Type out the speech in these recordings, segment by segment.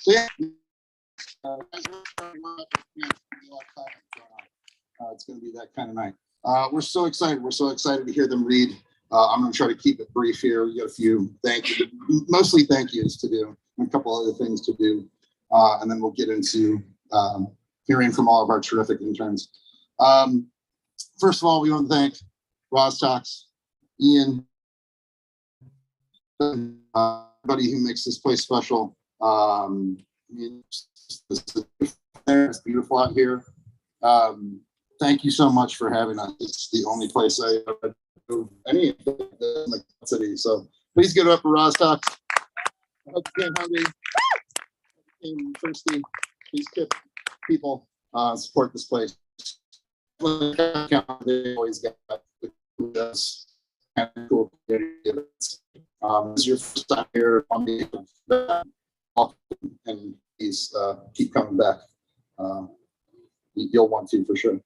So yeah, it's going to be that kind of night. We're so excited. We're so excited to hear them read. I'm going to try to keep it brief here. We got a few mostly thank yous to do, and a couple other things to do, and then we'll get into hearing from all of our terrific interns. First of all, we want to thank Rostox, Ian, everybody who makes this place special. It's beautiful out here. Thank you so much for having us. It's the only place I ever do anything in the city. So please give it up for Rostock. I hope you came hungry, came thirsty. Please tip people, support this place. They always got this kind of cool community. This is your first time here on the and please keep coming back. You'll want to for sure.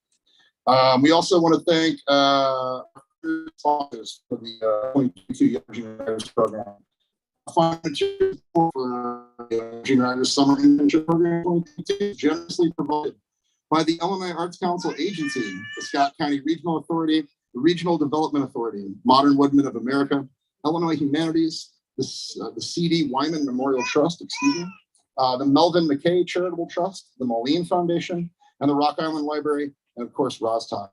We also want to thank sponsors for the 2022 Young Writers Program. Find material for the Young Writers Summer Internship Program 2022 generously provided by the Illinois Arts Council Agency, the Scott County Regional Authority, the Regional Development Authority, Modern Woodmen of America, Illinois Humanities, the C.D. Wyman Memorial Trust, the Melvin McKay Charitable Trust, the Moline Foundation, and the Rock Island Library, and of course, Rostock.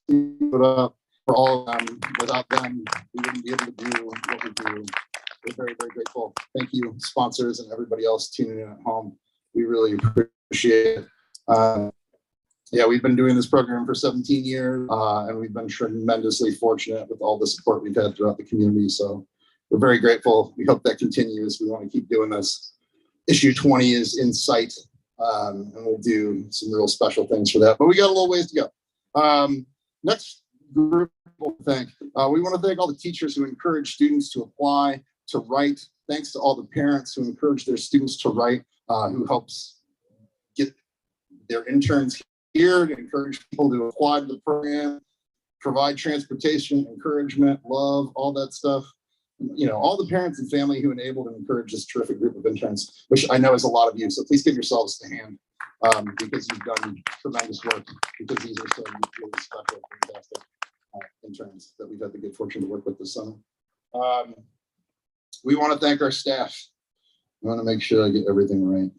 Put up for all of them. Without them, we wouldn't be able to do what we do. We're very, very grateful. Thank you, sponsors, and everybody else tuning in at home. We really appreciate it. Yeah, we've been doing this program for 17 years, and we've been tremendously fortunate with all the support we've had throughout the community. So we're very grateful. We hope that continues. We want to keep doing this. Issue 20 is in sight, and we'll do some real special things for that. But we got a little ways to go. Next group, we want to thank all the teachers who encourage students to apply, to write. Thanks to all the parents who encourage their students to write, who helps get their interns here to encourage people to apply to the program, provide transportation, encouragement, love, all that stuff. You know, all the parents and family who enabled and encourage this terrific group of interns, which I know is a lot of you. So please give yourselves a hand because you've done tremendous work, because these are so really special, fantastic interns that we've had the good fortune to work with this summer. We want to thank our staff. I want to make sure I get everything right.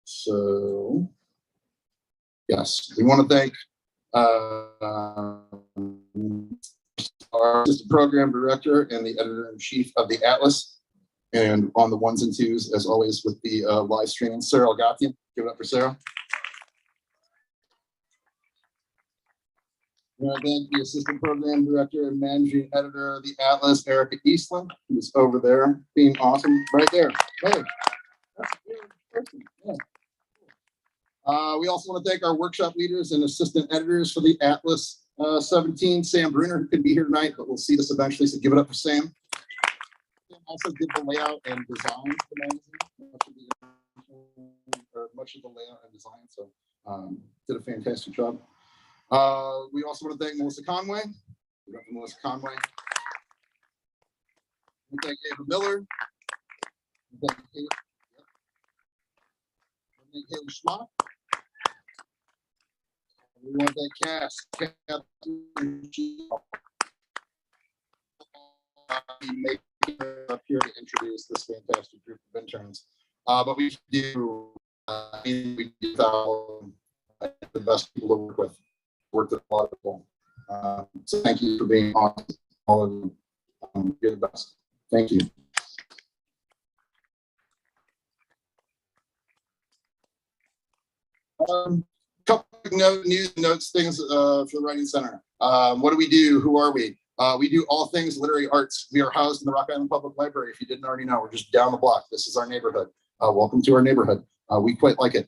So, yes, we want to thank our assistant program director and the editor-in-chief of the Atlas, and on the ones and twos, as always, with the live streaming, Sarah Algathian. Give it up for Sarah. I want to thank the assistant program director and managing editor of the Atlas, Erica Eastland, who's over there being awesome right there. Hey, that's a good person. Yeah. We also want to thank our workshop leaders and assistant editors for the Atlas 17, Sam Bruner, who couldn't be here tonight, but we'll see this eventually, so give it up for Sam. Sam also did the layout and design for the magazine, much of the layout and design, so did a fantastic job. We also want to thank Melissa Conway. We got Melissa Conway. We thank Ava Miller. We thank Haley Schmock. We want to thank Cass. Up here to introduce this fantastic group of interns. But we do the best people to work with. Worked with a lot of people. So thank you for being on, all of you. You're the best. Thank you. Couple of news notes, things for the Writing Center. What do? Who are we? We do all things literary arts. We are housed in the Rock Island Public Library. If you didn't already know, we're just down the block. This is our neighborhood. Welcome to our neighborhood. We quite like it.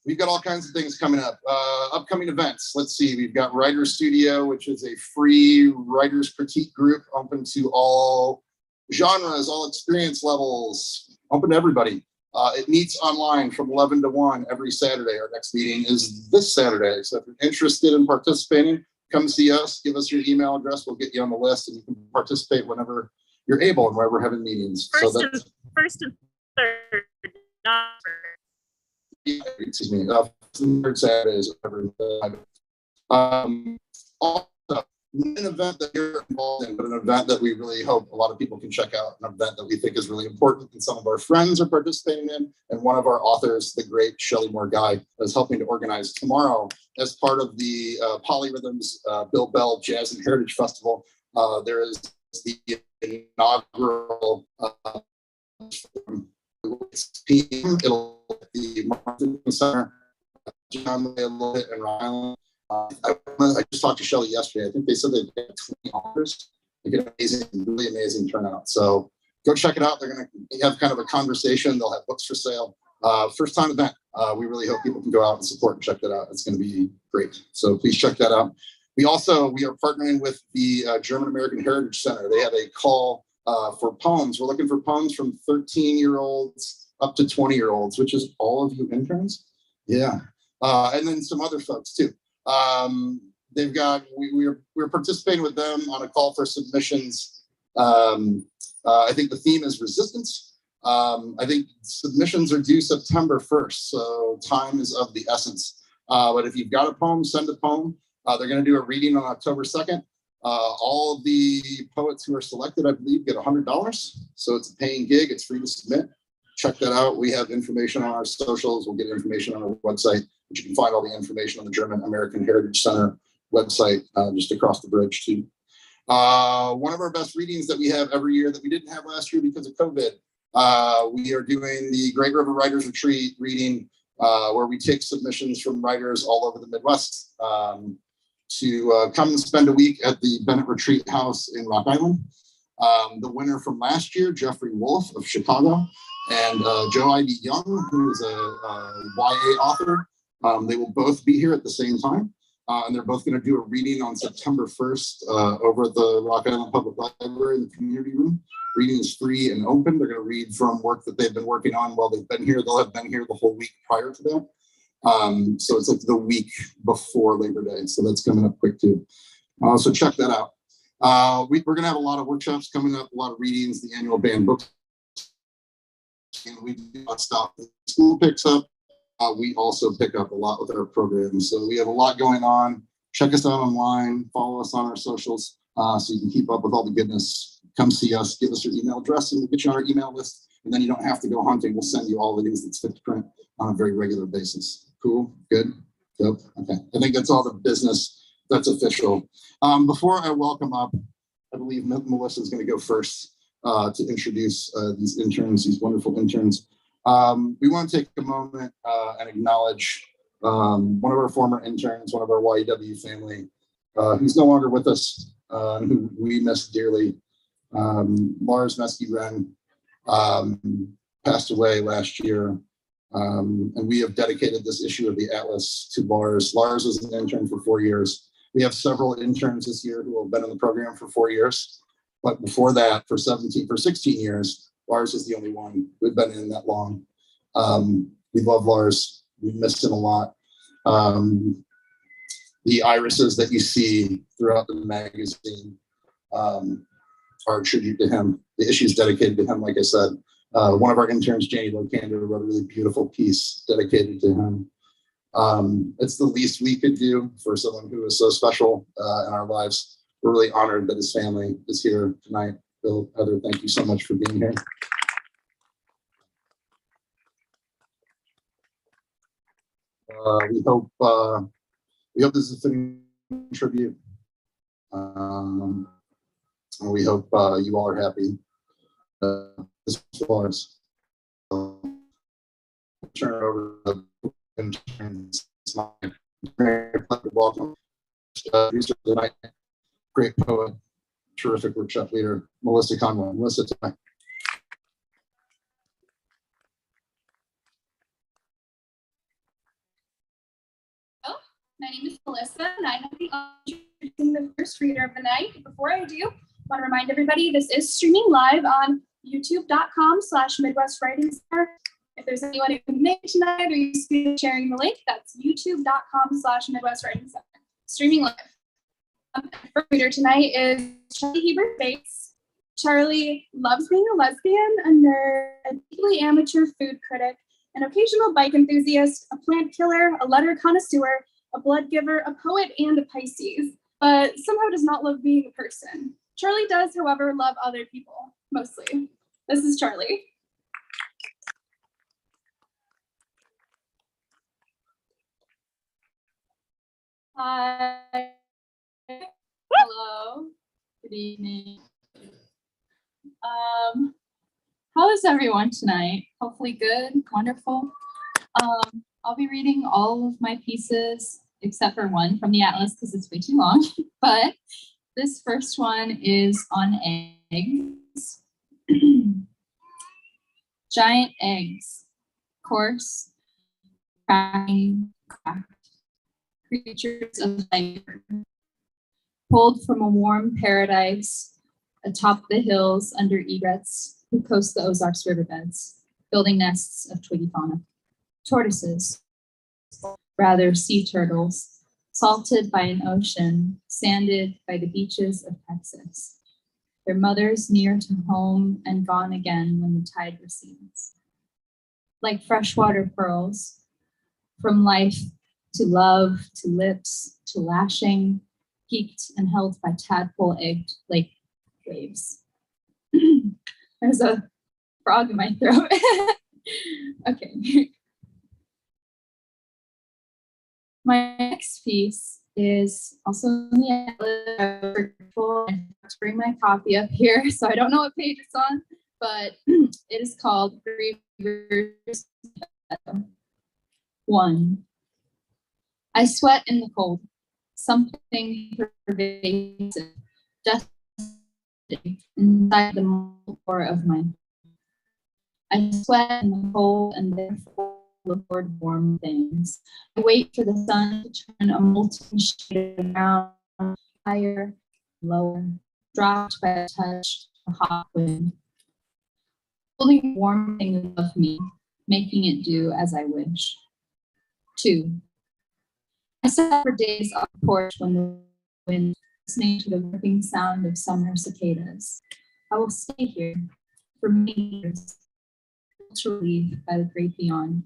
We've got all kinds of things coming up. Upcoming events. Let's see. We've got Writer Studio, which is a free writers critique group open to all genres, all experience levels, open to everybody. It meets online from 11 to 1 every Saturday. Our next meeting is this Saturday. So if you're interested in participating, come see us. Give us your email address. We'll get you on the list, and you can participate whenever you're able and wherever we're having meetings. First and Excuse me. Third Saturday is also an event that you're involved in, but an event that we really hope a lot of people can check out, an event that we think is really important and some of our friends are participating in. And one of our authors, the great Shelley Moore Guy, is helping to organize tomorrow as part of the Polyrhythms Bill Bell Jazz and Heritage Festival. There is the inaugural team. It'll be the Martin Center, John and Rhode I just talked to Shelley yesterday. I think they said they've got 20 authors. They get amazing, really amazing turnout. So go check it out. They're going to have kind of a conversation. They'll have books for sale. First time event. We really hope people can go out and support and check that out. It's going to be great. So please check that out. We are partnering with the German American Heritage Center. They have a call for poems. We're looking for poems from 13-year-olds up to 20-year-olds, which is all of you interns. Yeah. And then some other folks too. They've got, we're participating with them on a call for submissions. I think the theme is resistance. I think submissions are due September 1st, so time is of the essence. But if you've got a poem, send a poem. They're going to do a reading on October 2nd. All of the poets who are selected, I believe, get $100. So it's a paying gig. It's free to submit. Check that out. We have information on our socials. We'll get information on our website, but you can find all the information on the German American Heritage Center website just across the bridge too. One of our best readings that we have every year that we didn't have last year because of COVID, we are doing the Great River Writers Retreat reading where we take submissions from writers all over the Midwest to come and spend a week at the Bennett Retreat House in Rock Island. The winner from last year, Jeffrey Wolf of Chicago, and Joe Ivy Young, who is a YA author. They will both be here at the same time. And they're both going to do a reading on September 1st over at the Rock Island Public Library in the community room. Reading is free and open. They're going to read from work that they've been working on while they've been here. They'll have been here the whole week prior to that. So it's like the week before Labor Day. So that's coming up quick too. So check that out. We're going to have a lot of workshops coming up, a lot of readings, the annual band books. And we do a lot of stuff that school picks up. We also pick up a lot with our programs. So we have a lot going on. Check us out online, follow us on our socials so you can keep up with all the goodness. Come see us, give us your email address, and we'll get you on our email list. And then you don't have to go hunting. We'll send you all the news that's fit to print on a very regular basis. Cool, good, dope. Okay, I think that's all the business that's official. Before I welcome up, I believe Melissa is going to go first to introduce these interns, these wonderful interns. We want to take a moment and acknowledge one of our former interns, one of our YEW family, who's no longer with us, who we miss dearly. Lars Mesky-Wren passed away last year, and we have dedicated this issue of the Atlas to Lars. Lars was an intern for 4 years. We have several interns this year who have been in the program for 4 years, but before that, for 16 years, Lars is the only one who'd been in that long. We love Lars. We miss him a lot. The irises that you see throughout the magazine are a tribute to him. The issue is dedicated to him, like I said. One of our interns, Janie Locander, wrote a really beautiful piece dedicated to him. It's the least we could do for someone who is so special in our lives. We're really honored that his family is here tonight. Bill, Heather, thank you so much for being here. We hope this is a fitting tribute. And we hope you all are happy. This is Lars. Turn it over to the interns. Welcome. Tonight. Great poet, terrific workshop leader, Melissa Conway. Melissa, tonight. My name is Melissa, and I have the honor of introducing the first reader of the night. Before I do, I want to remind everybody this is streaming live on youtube.com/Midwest Writing Center. If there's anyone who can make tonight or you see sharing the link, that's youtube.com/Midwest Writing Center. Streaming live. The first reader tonight is Shelley Hebert Bates. Charlie loves being a lesbian, a nerd, a deeply amateur food critic, an occasional bike enthusiast, a plant killer, a letter connoisseur, a blood giver, a poet, and a Pisces, but somehow does not love being a person. Charlie does, however, love other people, mostly. This is Charlie. Hi. Hello. Good evening. How is everyone tonight? Hopefully good, wonderful. I'll be reading all of my pieces except for one from the atlas because it's way too long. But this first one is on eggs. Giant eggs, coarse, cracking, cracked, creatures of light, pulled from a warm paradise atop the hills under egrets who coast the Ozarks riverbeds, building nests of twiggy fauna. Tortoises, rather sea turtles, salted by an ocean, sanded by the beaches of Texas. Their mothers near to home and gone again when the tide recedes. Like freshwater pearls, from life to love to lips to lashing, peaked and held by tadpole-egged lake waves. There's a frog in my throat. Okay. My next piece is also in the atlas. To bring my copy up here, so I don't know what page it's on, but it is called Grievers 1. I sweat in the cold, something pervasive, just inside the core of my. I sweat in the cold and therefore toward warm things. I wait for the sun to turn a molten shade of brown, higher, lower, dropped by a touch of hot wind. Holding warm thing above me, making it do as I wish. 2. I sat for days on the porch when the wind, listening to the ripping sound of summer cicadas. I will stay here for many years, to leave by the great beyond.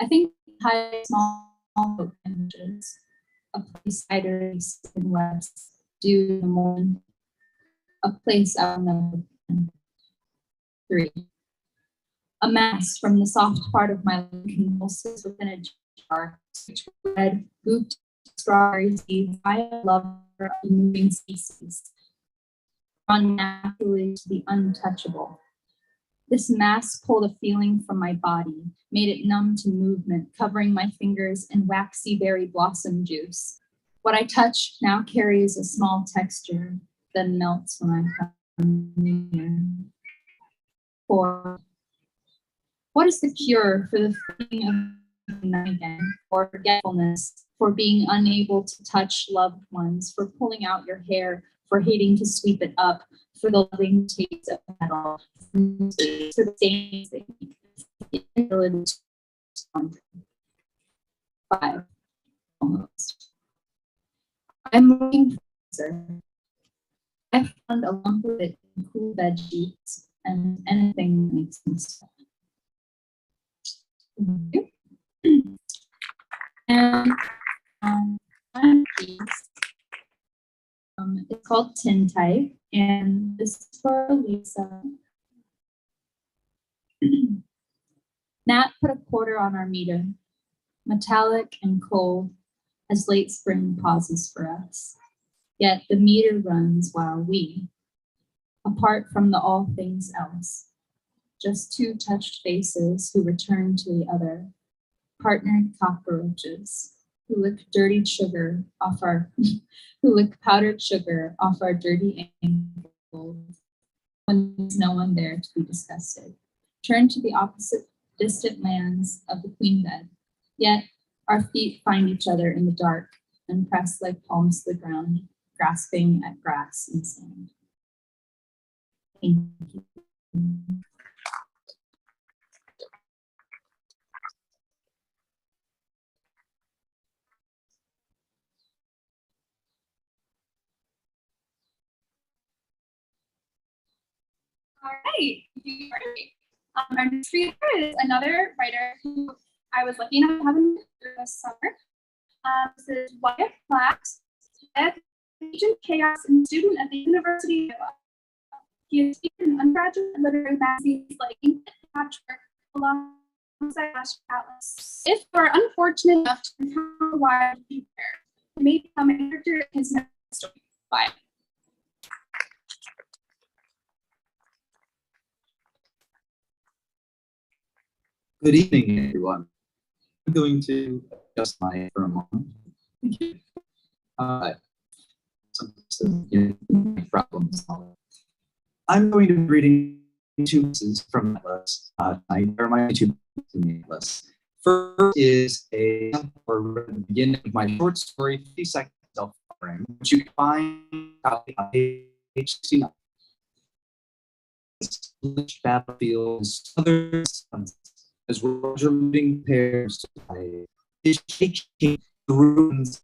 I think high small images, a place cider in west, dew in the morning, a place I'll never been. 3. A mass from the soft part of my lung convulses within a jar, red, gooped strawberry seeds. I love a moving species, drawn naturally to the untouchable. This mass pulled a feeling from my body, made it numb to movement, covering my fingers in waxy berry blossom juice. What I touch now carries a small texture, then melts when I come near. 4. What is the cure for the feeling of night again, for forgetfulness, for being unable to touch loved ones, for pulling out your hair, for hating to sweep it up, for the loving taste of metal, for the stains that the inability to respond. 5. Almost. I'm looking for answer. I found a lump of it in cool bed sheets and anything that makes me stop. And one piece, it's called Tintype, and this is for Lisa. Nat put a quarter on our meter, metallic and cold, as late spring pauses for us. Yet the meter runs while we, apart from the all things else, just two touched faces who return to the other, partnered cockroaches who lick dirty sugar off our, who lick powdered sugar off our dirty ankles when there's no one there to be disgusted. Turn to the opposite distant lands of the queen bed. Yet our feet find each other in the dark and press like palms to the ground, grasping at grass and sand. Thank you. Hey, you are great. Our next reader is another writer who I was lucky enough to have him this summer. This is Wyatt Flax, Agent Chaos and student at the University of Iowa. He has speaking in undergraduate literary magazines like Ink and Patchwork, alongside Ash Atlas. If you are unfortunate enough to encounter Wyatt, be prepared. You may become a character in his next story. Wyatt. Good evening, everyone. I'm going to adjust my for a moment. Thank you. Some problems. I'm going to be reading two pieces from that list. There are my two pieces in the list. First is a or the beginning of my short story, 50 Seconds Self-Frame, which you can find on page 69. Battlefields, other sons, as well as removing pairs by shaking the ruins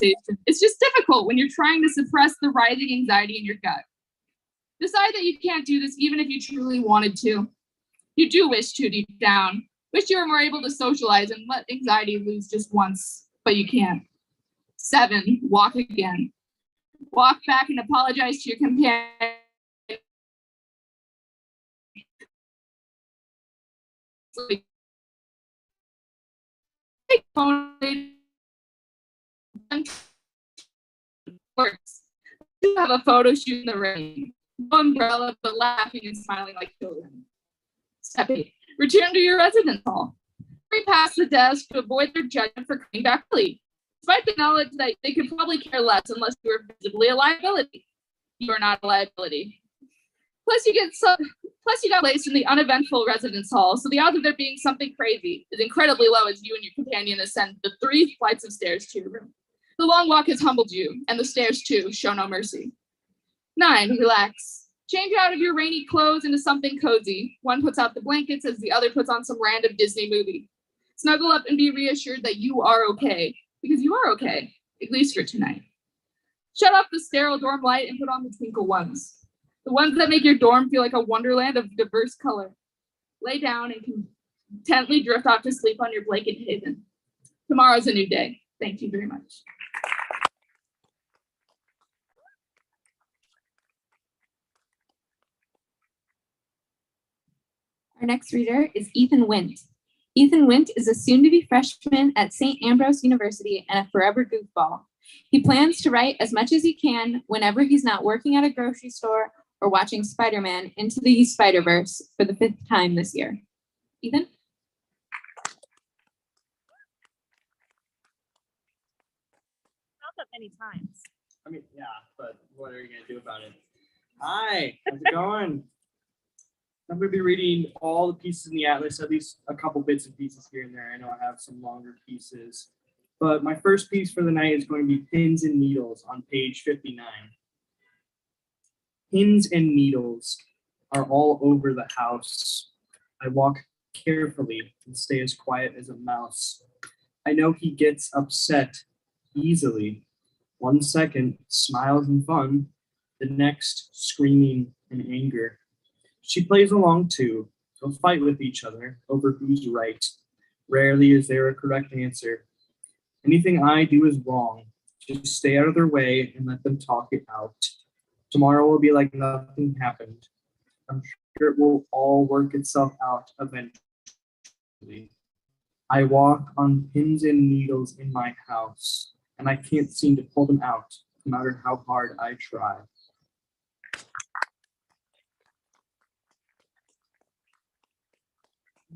relaxation. It's just difficult when you're trying to suppress the rising anxiety in your gut. Decide that you can't do this even if you truly wanted to. You do wish to deep down. Wish you were more able to socialize and let anxiety loose just once, but you can't. 7, walk again. Walk back and apologize to your companion. Works. You have a photo shoot in the rain. No umbrella, but laughing and smiling like children. Step 8. Return to your residence hall. Hurry past the desk to avoid their judgment for coming back early. Despite the knowledge that they could probably care less unless you were visibly a liability. You are not a liability. Plus, you got placed in the uneventful residence hall, so the odds of there being something crazy is incredibly low as you and your companion ascend the 3 flights of stairs to your room. The long walk has humbled you, and the stairs, too, show no mercy. 9, relax. Change out of your rainy clothes into something cozy. One puts out the blankets as the other puts on some random Disney movie. Snuggle up and be reassured that you are okay, because you are okay, at least for tonight. Shut off the sterile dorm light and put on the twinkle ones. The ones that make your dorm feel like a wonderland of diverse color. Lay down and contently drift off to sleep on your blanket haven. Tomorrow's a new day. Thank you very much. Our next reader is Ethan Wint. Ethan Wint is a soon-to-be freshman at St. Ambrose University and a forever goofball. He plans to write as much as he can whenever he's not working at a grocery store or watching Spider-Man Into the Spider-Verse for the 5th time this year. Ethan? Not that many times. I mean, yeah, but what are you gonna do about it? Hi, how's it going? I'm gonna be reading all the pieces in the atlas, at least a couple bits and pieces here and there. I know I have some longer pieces, but my first piece for the night is going to be Pins and Needles on page 59. Pins and needles are all over the house. I walk carefully and stay as quiet as a mouse. I know he gets upset easily. 1 second, smiles and fun, the next, screaming in anger. She plays along too. They'll fight with each other over who's right. Rarely is there a correct answer. Anything I do is wrong. Just stay out of their way and let them talk it out. Tomorrow will be like nothing happened. I'm sure it will all work itself out eventually. I walk on pins and needles in my house, and I can't seem to pull them out, no matter how hard I try.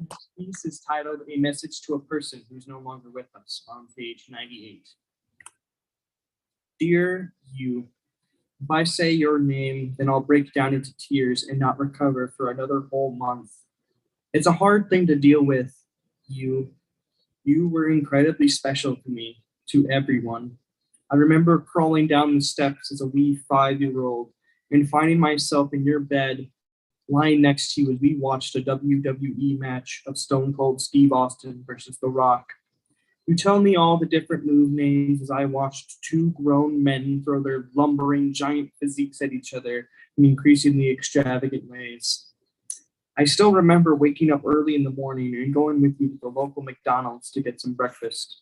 This piece is titled A Message to a Person Who's No Longer With Us on page 98. Dear you, if I say your name, then I'll break down into tears and not recover for another whole month. It's a hard thing to deal with, you. You were incredibly special to me, to everyone. I remember crawling down the steps as a wee 5-year-old and finding myself in your bed, lying next to you as we watched a WWE match of Stone Cold Steve Austin versus The Rock. You tell me all the different move names as I watched 2 grown men throw their lumbering giant physiques at each other in increasingly extravagant ways. I still remember waking up early in the morning and going with you to the local McDonald's to get some breakfast.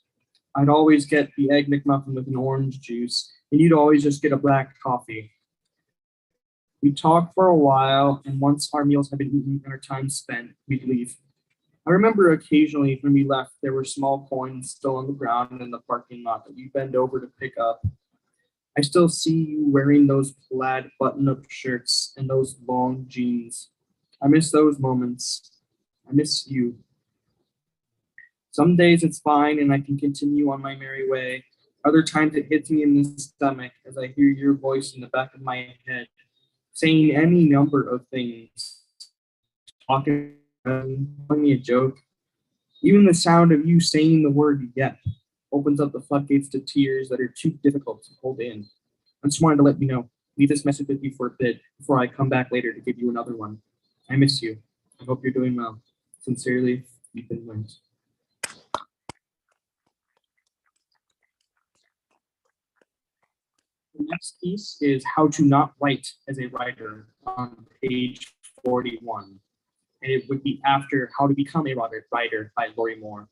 I'd always get the Egg McMuffin with an orange juice, and you'd always just get a black coffee. We'd talk for a while, and once our meals had been eaten and our time spent, we'd leave. I remember occasionally when we left, there were small coins still on the ground in the parking lot that you bend over to pick up. I still see you wearing those plaid button-up shirts and those long jeans. I miss those moments. I miss you. Some days it's fine and I can continue on my merry way. Other times it hits me in the stomach as I hear your voice in the back of my head, saying any number of things. Talking, telling me a joke. Even the sound of you saying the word yep opens up the floodgates to tears that are too difficult to hold in. I just wanted to let you know, leave this message with you for a bit before I come back later to give you another one. I miss you. I hope you're doing well. Sincerely, Ethan Wint. next piece is How to Not Write as a Writer on page 41. And it would be after How to Become a Writer by Lori Moore.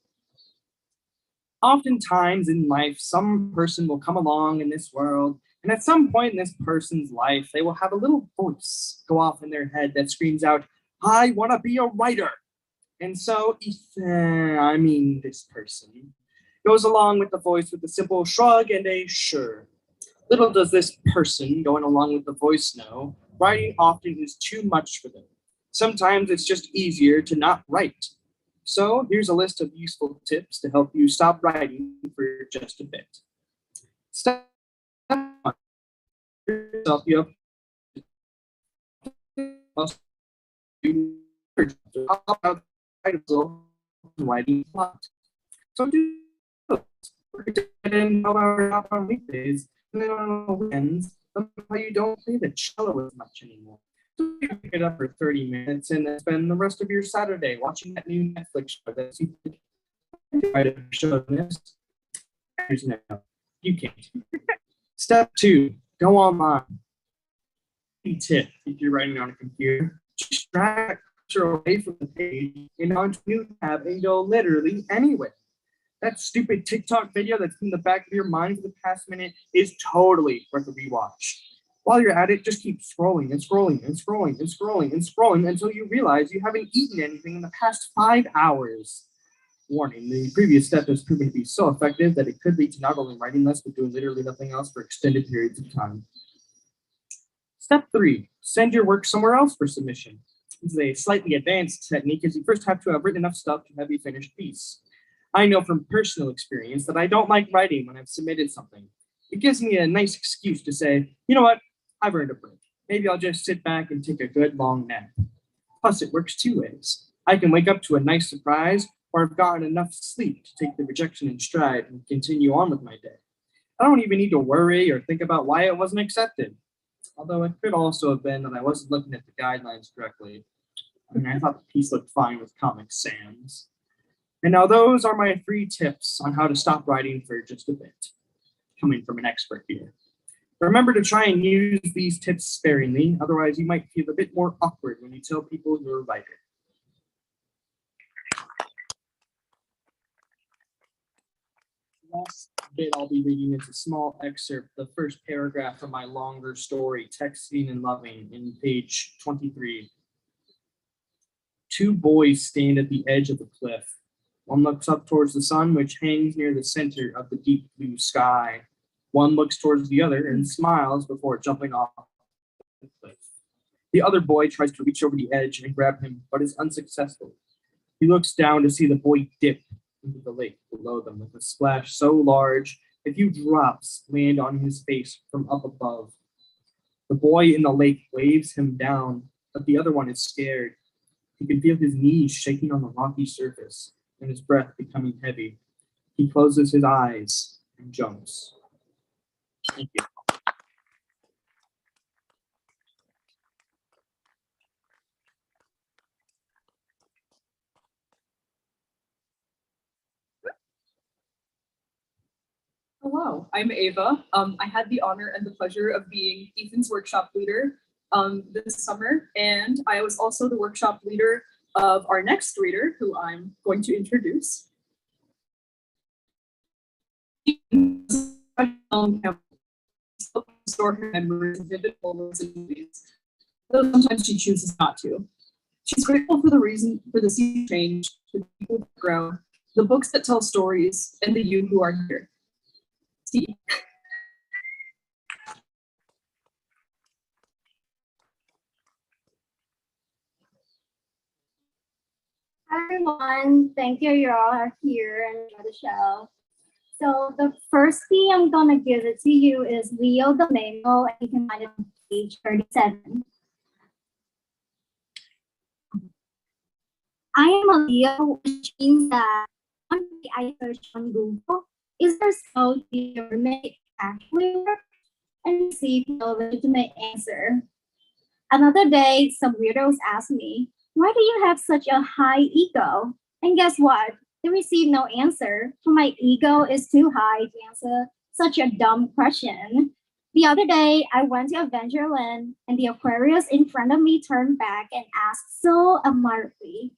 Oftentimes in life, some person will come along in this world, and at some point in this person's life, they will have a little voice go off in their head that screams out, I want to be a writer. And so Ethan, this person, goes along with the voice with a simple shrug and a sure. Little does this person going along with the voice know, writing often is too much for them. Sometimes it's just easier to not write. So here's a list of useful tips to help you stop writing for just a bit. Step 1. Yourself up. Writing plot. So do on weekdays, and then on weekends, how you don't play the cello as much anymore. So you pick it up for 30 minutes and then spend the rest of your Saturday watching that new Netflix show that you try to show this. No, you can't. Step 2, go online. Tip if you're writing on a computer, just drag that cursor away from the page and onto a new tab and go literally anywhere. That stupid TikTok video that's in the back of your mind for the past minute is totally worth a rewatch. While you're at it, just keep scrolling and scrolling and scrolling and scrolling and scrolling until you realize you haven't eaten anything in the past 5 hours. Warning, the previous step has proven to be so effective that it could lead to not only writing less, but doing literally nothing else for extended periods of time. Step 3, send your work somewhere else for submission. This is a slightly advanced technique as you first have to have written enough stuff to have a finished piece. I know from personal experience that I don't like writing when I've submitted something. It gives me a nice excuse to say, you know what, I've earned a break. Maybe I'll just sit back and take a good long nap. Plus, it works 2 ways. I can wake up to a nice surprise, or I've gotten enough sleep to take the rejection in stride and continue on with my day. I don't even need to worry or think about why it wasn't accepted. Although it could also have been that I wasn't looking at the guidelines correctly. I thought the piece looked fine with Comic Sans. And now those are my 3 tips on how to stop writing for just a bit, coming from an expert here. Remember to try and use these tips sparingly, otherwise you might feel a bit more awkward when you tell people you're a writer. Last bit I'll be reading is a small excerpt, the first paragraph from my longer story, Texting and Loving, in page 23. 2 boys stand at the edge of a cliff. One looks up towards the sun, which hangs near the center of the deep blue sky. One looks towards the other and smiles before jumping off the cliff. The other boy tries to reach over the edge and grab him, but is unsuccessful. He looks down to see the boy dip into the lake below them with a splash so large a few drops land on his face from up above. The boy in the lake waves him down, but the other one is scared. He can feel his knees shaking on the rocky surface and his breath becoming heavy. He closes his eyes and jumps. Thank you. Hello, I'm Ava. I had the honor and the pleasure of being Ethan's workshop leader this summer, and I was also the workshop leader of our next reader, who I'm going to introduce. Store her memories of vivid moments and movies, though sometimes she chooses not to. She's grateful for the sea change, the people that grow, the books that tell stories, and the you who are here. See. Hi everyone, thank you all are here and enjoy the show. So the first thing I'm gonna give it to you is Leo the Memo, and you can find it on page 37. I am a Leo, which means that one day I searched on Google, is there spell here make actually work? And receive no legitimate answer. Another day, some weirdos asked me, why do you have such a high ego? And guess what? They received no answer, for my ego is too high to answer such a dumb question. The other day, I went to Adventureland and the Aquarius in front of me turned back and asked so admiringly,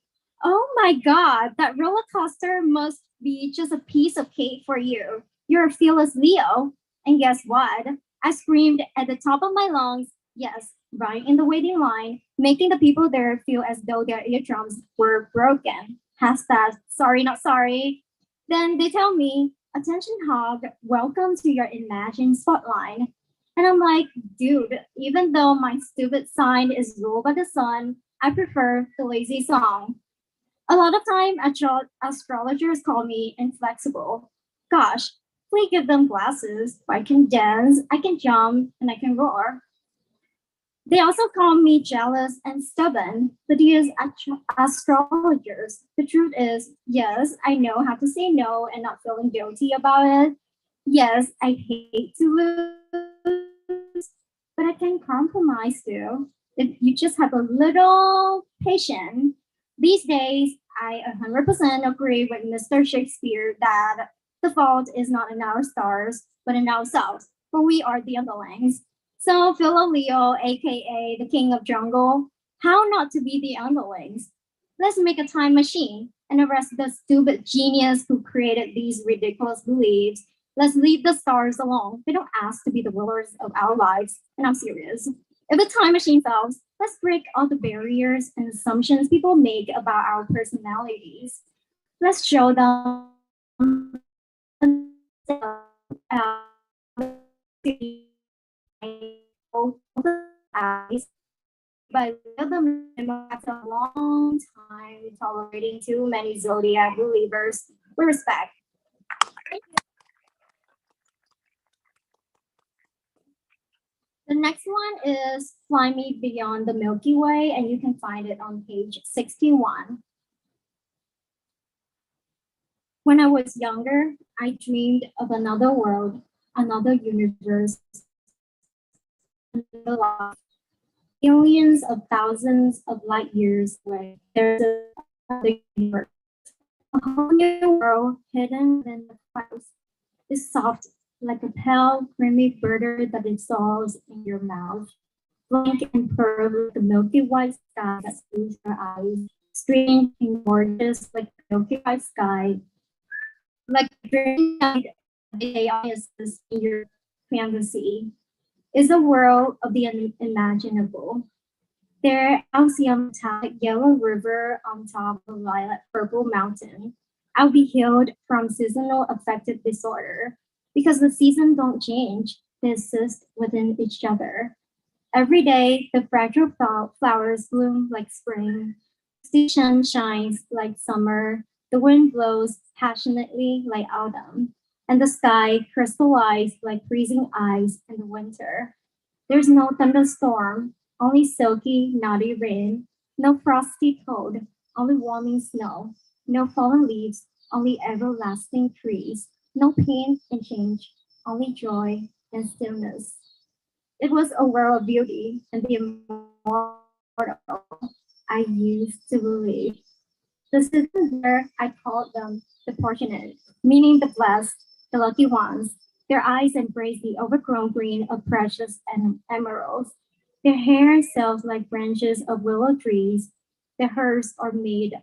"Oh my God, that roller coaster must be just a piece of cake for you. You're a fearless Leo." And guess what? I screamed at the top of my lungs, yes, right in the waiting line, making the people there feel as though their eardrums were broken. Hashtag sorry, not sorry. Then they tell me, "Attention hog, welcome to your imagined spotlight." And I'm like, dude, even though my stupid sign is ruled by the sun, I prefer the lazy song. A lot of time, astrologers call me inflexible. Gosh, we give them glasses. I can dance, I can jump, and I can roar. They also call me jealous and stubborn, but these astrologers, the truth is, yes, I know how to say no and not feeling guilty about it. Yes, I hate to lose, but I can compromise too. If you just have a little patience. These days, I 100% agree with Mr. Shakespeare that the fault is not in our stars, but in ourselves, for we are the underlings. So, Philo Leo, aka the King of Jungle, how not to be the underlings? Let's make a time machine and arrest the stupid genius who created these ridiculous beliefs. Let's leave the stars alone. They don't ask to be the rulers of our lives. And I'm serious. If the time machine fails, let's break all the barriers and assumptions people make about our personalities. Let's show them eyes, but let them after a long time tolerating too many zodiac believers with respect. The next one is Fly Me Beyond the Milky Way, and you can find it on page 61. When I was younger, I dreamed of another world, another universe, another life. Millions of thousands of light years away, there's another universe. A whole new world hidden within the clouds. It's soft like a pale, creamy butter that dissolves in your mouth. Blank and pearl like the milky white sky that soothes your eyes. Strange and gorgeous like the milky white sky. Like a dream night of the Oasis in your fantasy. Is a world of the unimaginable. There, I'll see a metallic yellow river on top of a violet purple mountain. I'll be healed from seasonal affective disorder because the seasons don't change, they exist within each other. Every day, the fragile flowers bloom like spring. The sun shines like summer. The wind blows passionately like autumn. And the sky crystallizes like freezing ice in the winter. There's no thunderstorm, only silky, naughty rain, no frosty cold, only warming snow, no fallen leaves, only everlasting trees, no pain and change, only joy and stillness. It was a world of beauty and the immortal I used to believe. The citizens there, I called them the fortunate, meaning the blessed, the lucky ones. Their eyes embrace the overgrown green of precious emeralds. Their hair sails like branches of willow trees. Their hairs are made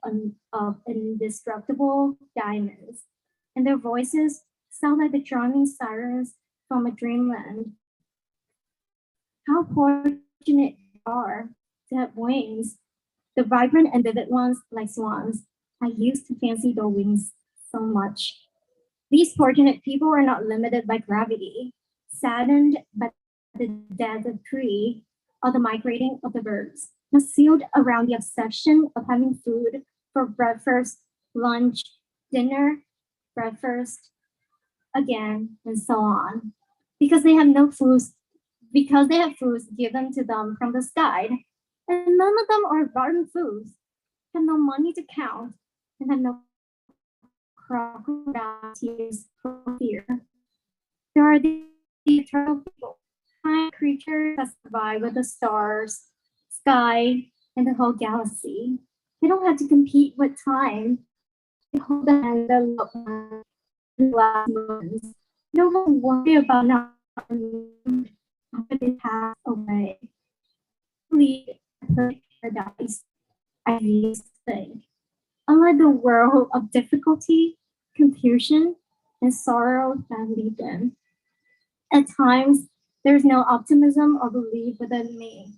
of indestructible diamonds. And their voices sound like the charming sirens from a dreamland. How fortunate they are to have wings, the vibrant and vivid ones like swans. I used to fancy their wings so much. These fortunate people are not limited by gravity, saddened by the death of tree or the migrating of the birds, but sealed around the obsession of having food for breakfast, lunch, dinner, breakfast, again, and so on. Because they have no foods, because they have foods given to them from the sky, and none of them are garden foods, have no money to count, and have no crocodile tears for fear. There are the eternal people, kind creatures that survive with the stars, sky, and the whole galaxy. They don't have to compete with time. They hold the hand of loved ones in the last moments. No one worry about not after they pass away. Lead a perfect paradise, I used to think. Unlike the world of difficulty, confusion, and sorrow that lead them. At times, there's no optimism or belief within me.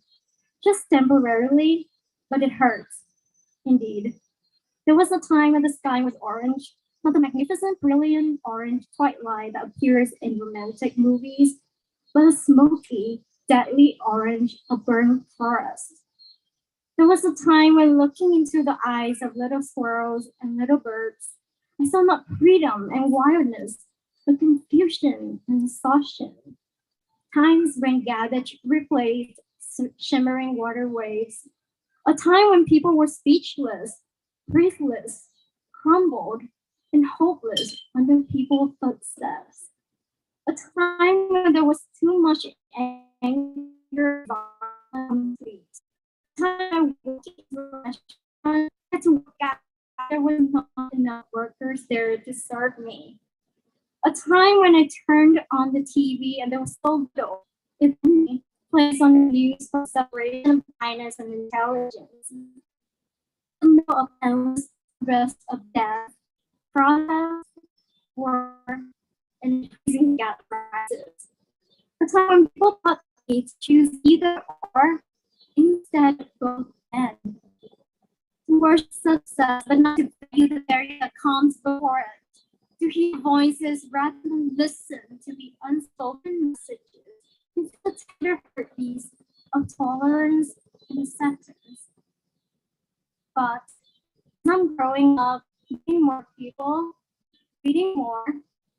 Just temporarily, but it hurts. Indeed. There was a time when the sky was orange, not the magnificent, brilliant orange twilight that appears in romantic movies, but a smoky, deadly orange of burnt forest. There was a time when looking into the eyes of little squirrels and little birds, I saw not freedom and wildness, but confusion and exhaustion. Times when gathered replaced shimmering water waves. A time when people were speechless, breathless, crumbled, and hopeless under people's footsteps. A time when there was too much anger on the street. A time I walked into a restaurant, had to work out, there were not enough workers there to serve me. A time when I turned on the TV and there was so little, if any, placed on the news for separation of kindness and intelligence. A middle of endless rest of death, protest, war, and increasing gas prices. A time when people thought they to choose either or, instead both and. To worship success, but not to value the very that comes before it. To hear voices rather than listen to the unspoken messages, into the tender heartbeats of tolerance and acceptance. But as I'm growing up, meeting more people, reading more,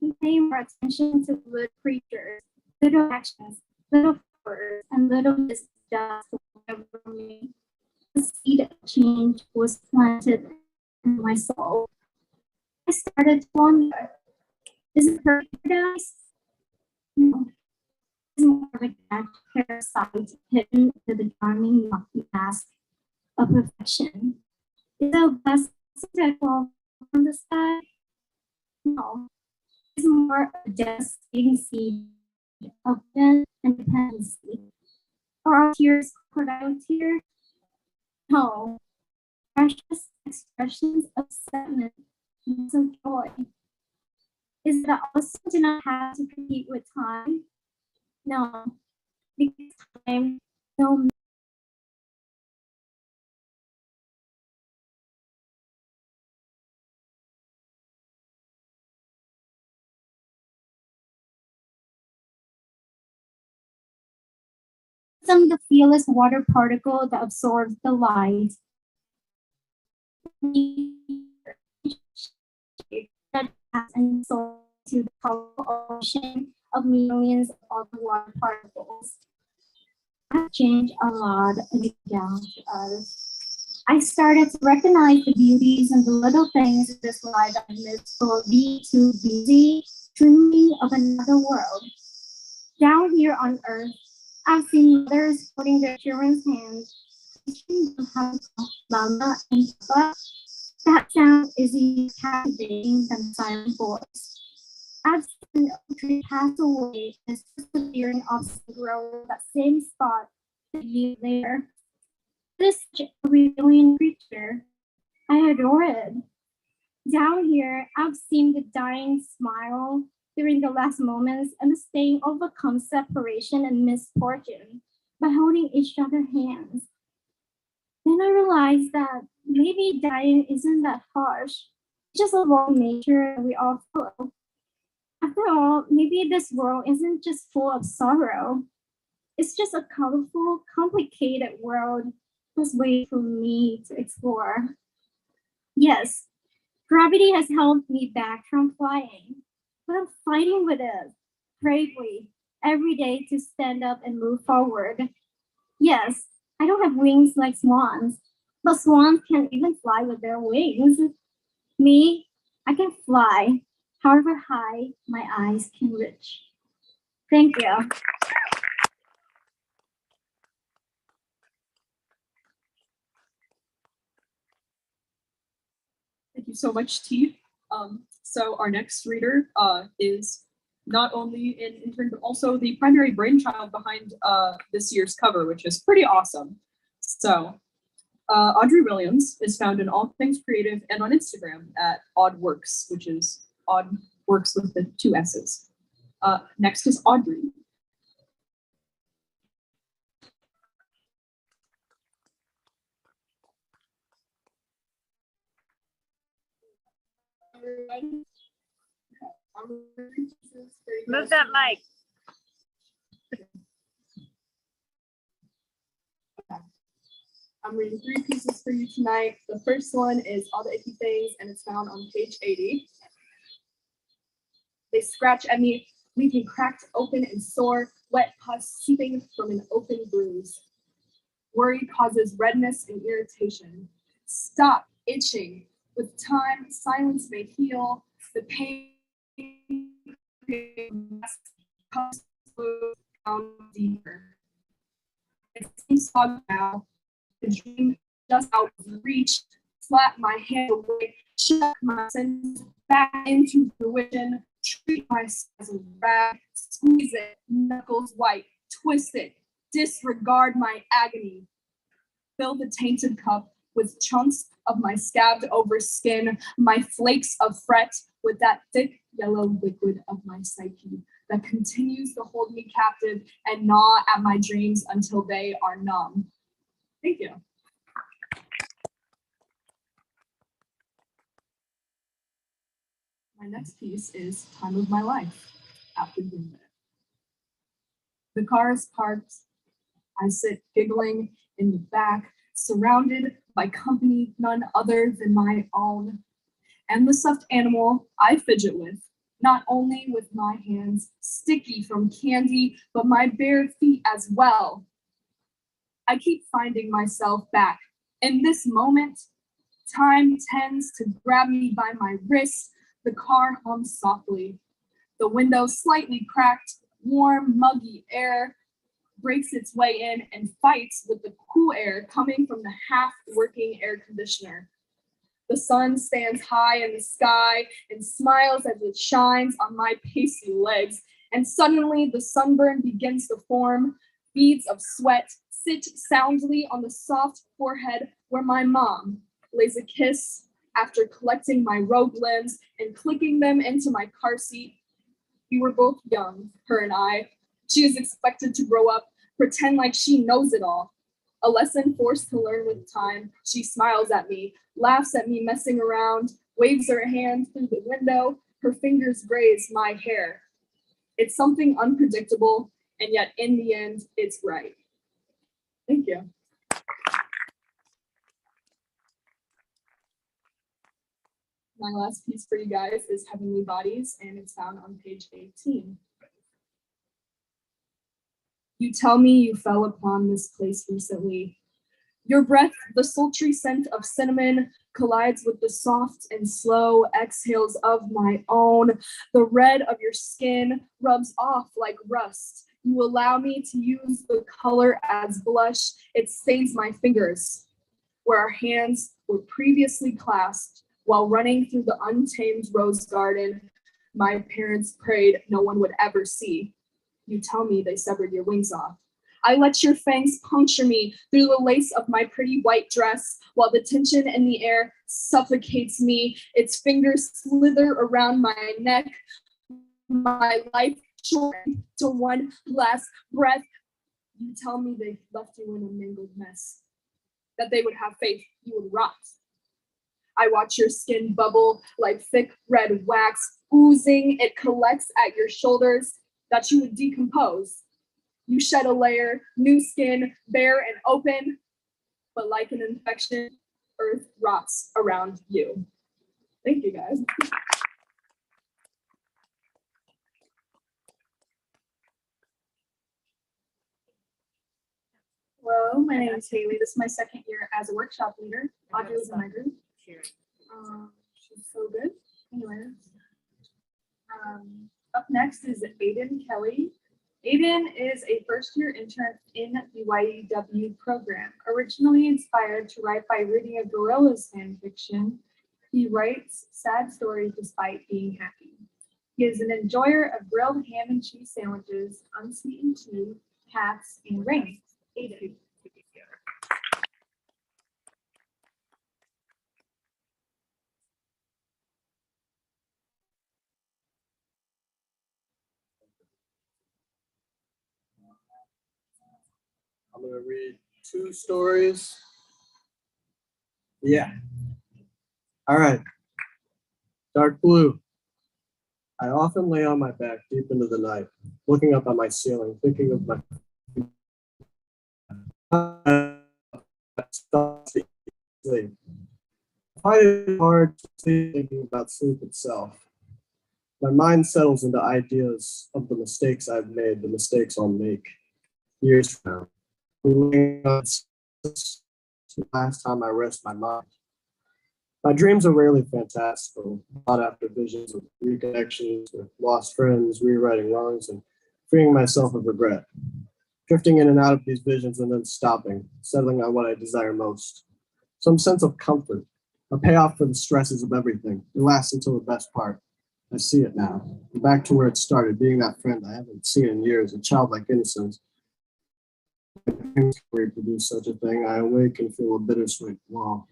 and paying more attention to little creatures, little actions, little words, and little missteps over me, the seed of change was planted in my soul. I started to wonder, is it paradise? No, it's more of a cat parasite hidden under the charming lucky mask of perfection. Is it a blessing that falls from the sky? No, it's more a devastating seed of death and dependency. Are our tears crocodile tears? No, precious expressions of sadness and of joy. Is that also do not have to compete with time? No, because time no some the fearless water particle that absorbs the light. That has and so to the powerful ocean of millions of other water particles. I've changed a lot down to us. I started to recognize the beauties and the little things in this life I missed for being too busy dreaming of another world. Down here on Earth, I've seen mothers putting their children's hands, teaching them how to call mama and papa. That sound is even captivating than silent voice. I've seen a tree pass away and disappearing off the grow that same spot a year later. This is a resilient creature. I adore it. Down here, I've seen the dying smile during the last moments and the staying overcome separation and misfortune by holding each other's hands. Then I realized that maybe dying isn't that harsh. It's just a law of nature we all follow. After all, maybe this world isn't just full of sorrow. It's just a colorful, complicated world that's waiting for me to explore. Yes, gravity has held me back from flying, but I'm fighting with it bravely every day to stand up and move forward. Yes, I don't have wings like swans, but swans can't even fly with their wings. Me, I can fly, however high my eyes can reach. Thank you. Thank you so much, T. So our next reader is not only an intern, but also the primary brainchild behind this year's cover, which is pretty awesome. So Audrey Williams is found in all things creative and on Instagram at Oddworks, which is Odd Works with the 2 S's. Next is Audrey. Move that mic. I'm reading 3 pieces for you tonight. The first one is All the Icky Things, and it's found on page 80. They scratch at me, leave me cracked open and sore, wet pus seeping from an open bruise. Worry causes redness and irritation. Stop itching. With time, silence may heal. The pain comes down deeper. It seems fog now. The dream just out of reach. Slap my hand away. Chuck my senses back into fruition. Treat myself as a rag. Squeeze it. Knuckles white. Twist it. Disregard my agony. Fill the tainted cup with chunks of my scabbed over skin, my flakes of fret with that thick yellow liquid of my psyche that continues to hold me captive and gnaw at my dreams until they are numb. Thank you. My next piece is Time of My Life, after Green Bay. The car is parked. I sit giggling in the back, surrounded by company none other than my own, and the stuffed animal I fidget with, not only with my hands sticky from candy, but my bare feet as well. I keep finding myself back. In this moment, time tends to grab me by my wrist. The car hums softly. The window slightly cracked, warm, muggy air breaks its way in and fights with the cool air coming from the half-working air conditioner. The sun stands high in the sky and smiles as it shines on my pasty legs, and suddenly the sunburn begins to form. Beads of sweat sit soundly on the soft forehead where my mom lays a kiss after collecting my robe limbs and clicking them into my car seat. We were both young, her and I. She is expected to grow up, pretend like she knows it all. A lesson forced to learn with time. She smiles at me, laughs at me messing around, waves her hand through the window. Her fingers graze my hair. It's something unpredictable, and yet in the end, it's right. Thank you. My last piece for you guys is Heavenly Bodies, and it's found on page 18. You tell me you fell upon this place recently. Your breath, the sultry scent of cinnamon, collides with the soft and slow exhales of my own. The red of your skin rubs off like rust. You allow me to use the color as blush. It stains my fingers, where our hands were previously clasped while running through the untamed rose garden my parents prayed no one would ever see. You tell me they severed your wings off. I let your fangs puncture me through the lace of my pretty white dress while the tension in the air suffocates me. Its fingers slither around my neck, my life shortened to one last breath. You tell me they left you in a mangled mess, that they would have faith you would rot. I watch your skin bubble like thick red wax oozing. It collects at your shoulders, that you would decompose. You shed a layer, new skin, bare and open, but like an infection, earth rots around you. Thank you, guys. Hello, my name is Haley. This is my second year as a workshop leader. Audrey was in my group. She's so good. Anyways, up next is Aiden Kelly. Aiden is a first-year intern in the YEW program. Originally inspired to write by reading a Gorillaz fan fiction, he writes sad stories despite being happy. He is an enjoyer of grilled ham and cheese sandwiches, unsweetened tea, cats, and rings. Aiden. I'm going to read 2 stories. Yeah. All right. Dark blue. I often lay on my back deep into the night, looking up at my ceiling, thinking of my sleep. I find it hard to sleep thinking about sleep itself. My mind settles into ideas of the mistakes I've made, the mistakes I'll make years from now. The last time I rest my mind. My dreams are rarely fantastical, sought after visions of reconnections with lost friends, rewriting wrongs, and freeing myself of regret. Drifting in and out of these visions and then stopping, settling on what I desire most. Some sense of comfort, a payoff for the stresses of everything. It lasts until the best part. I see it now. I'm back to where it started, being that friend I haven't seen in years, a childlike innocence. To reproduce such a thing, I awake and feel a bittersweet wow.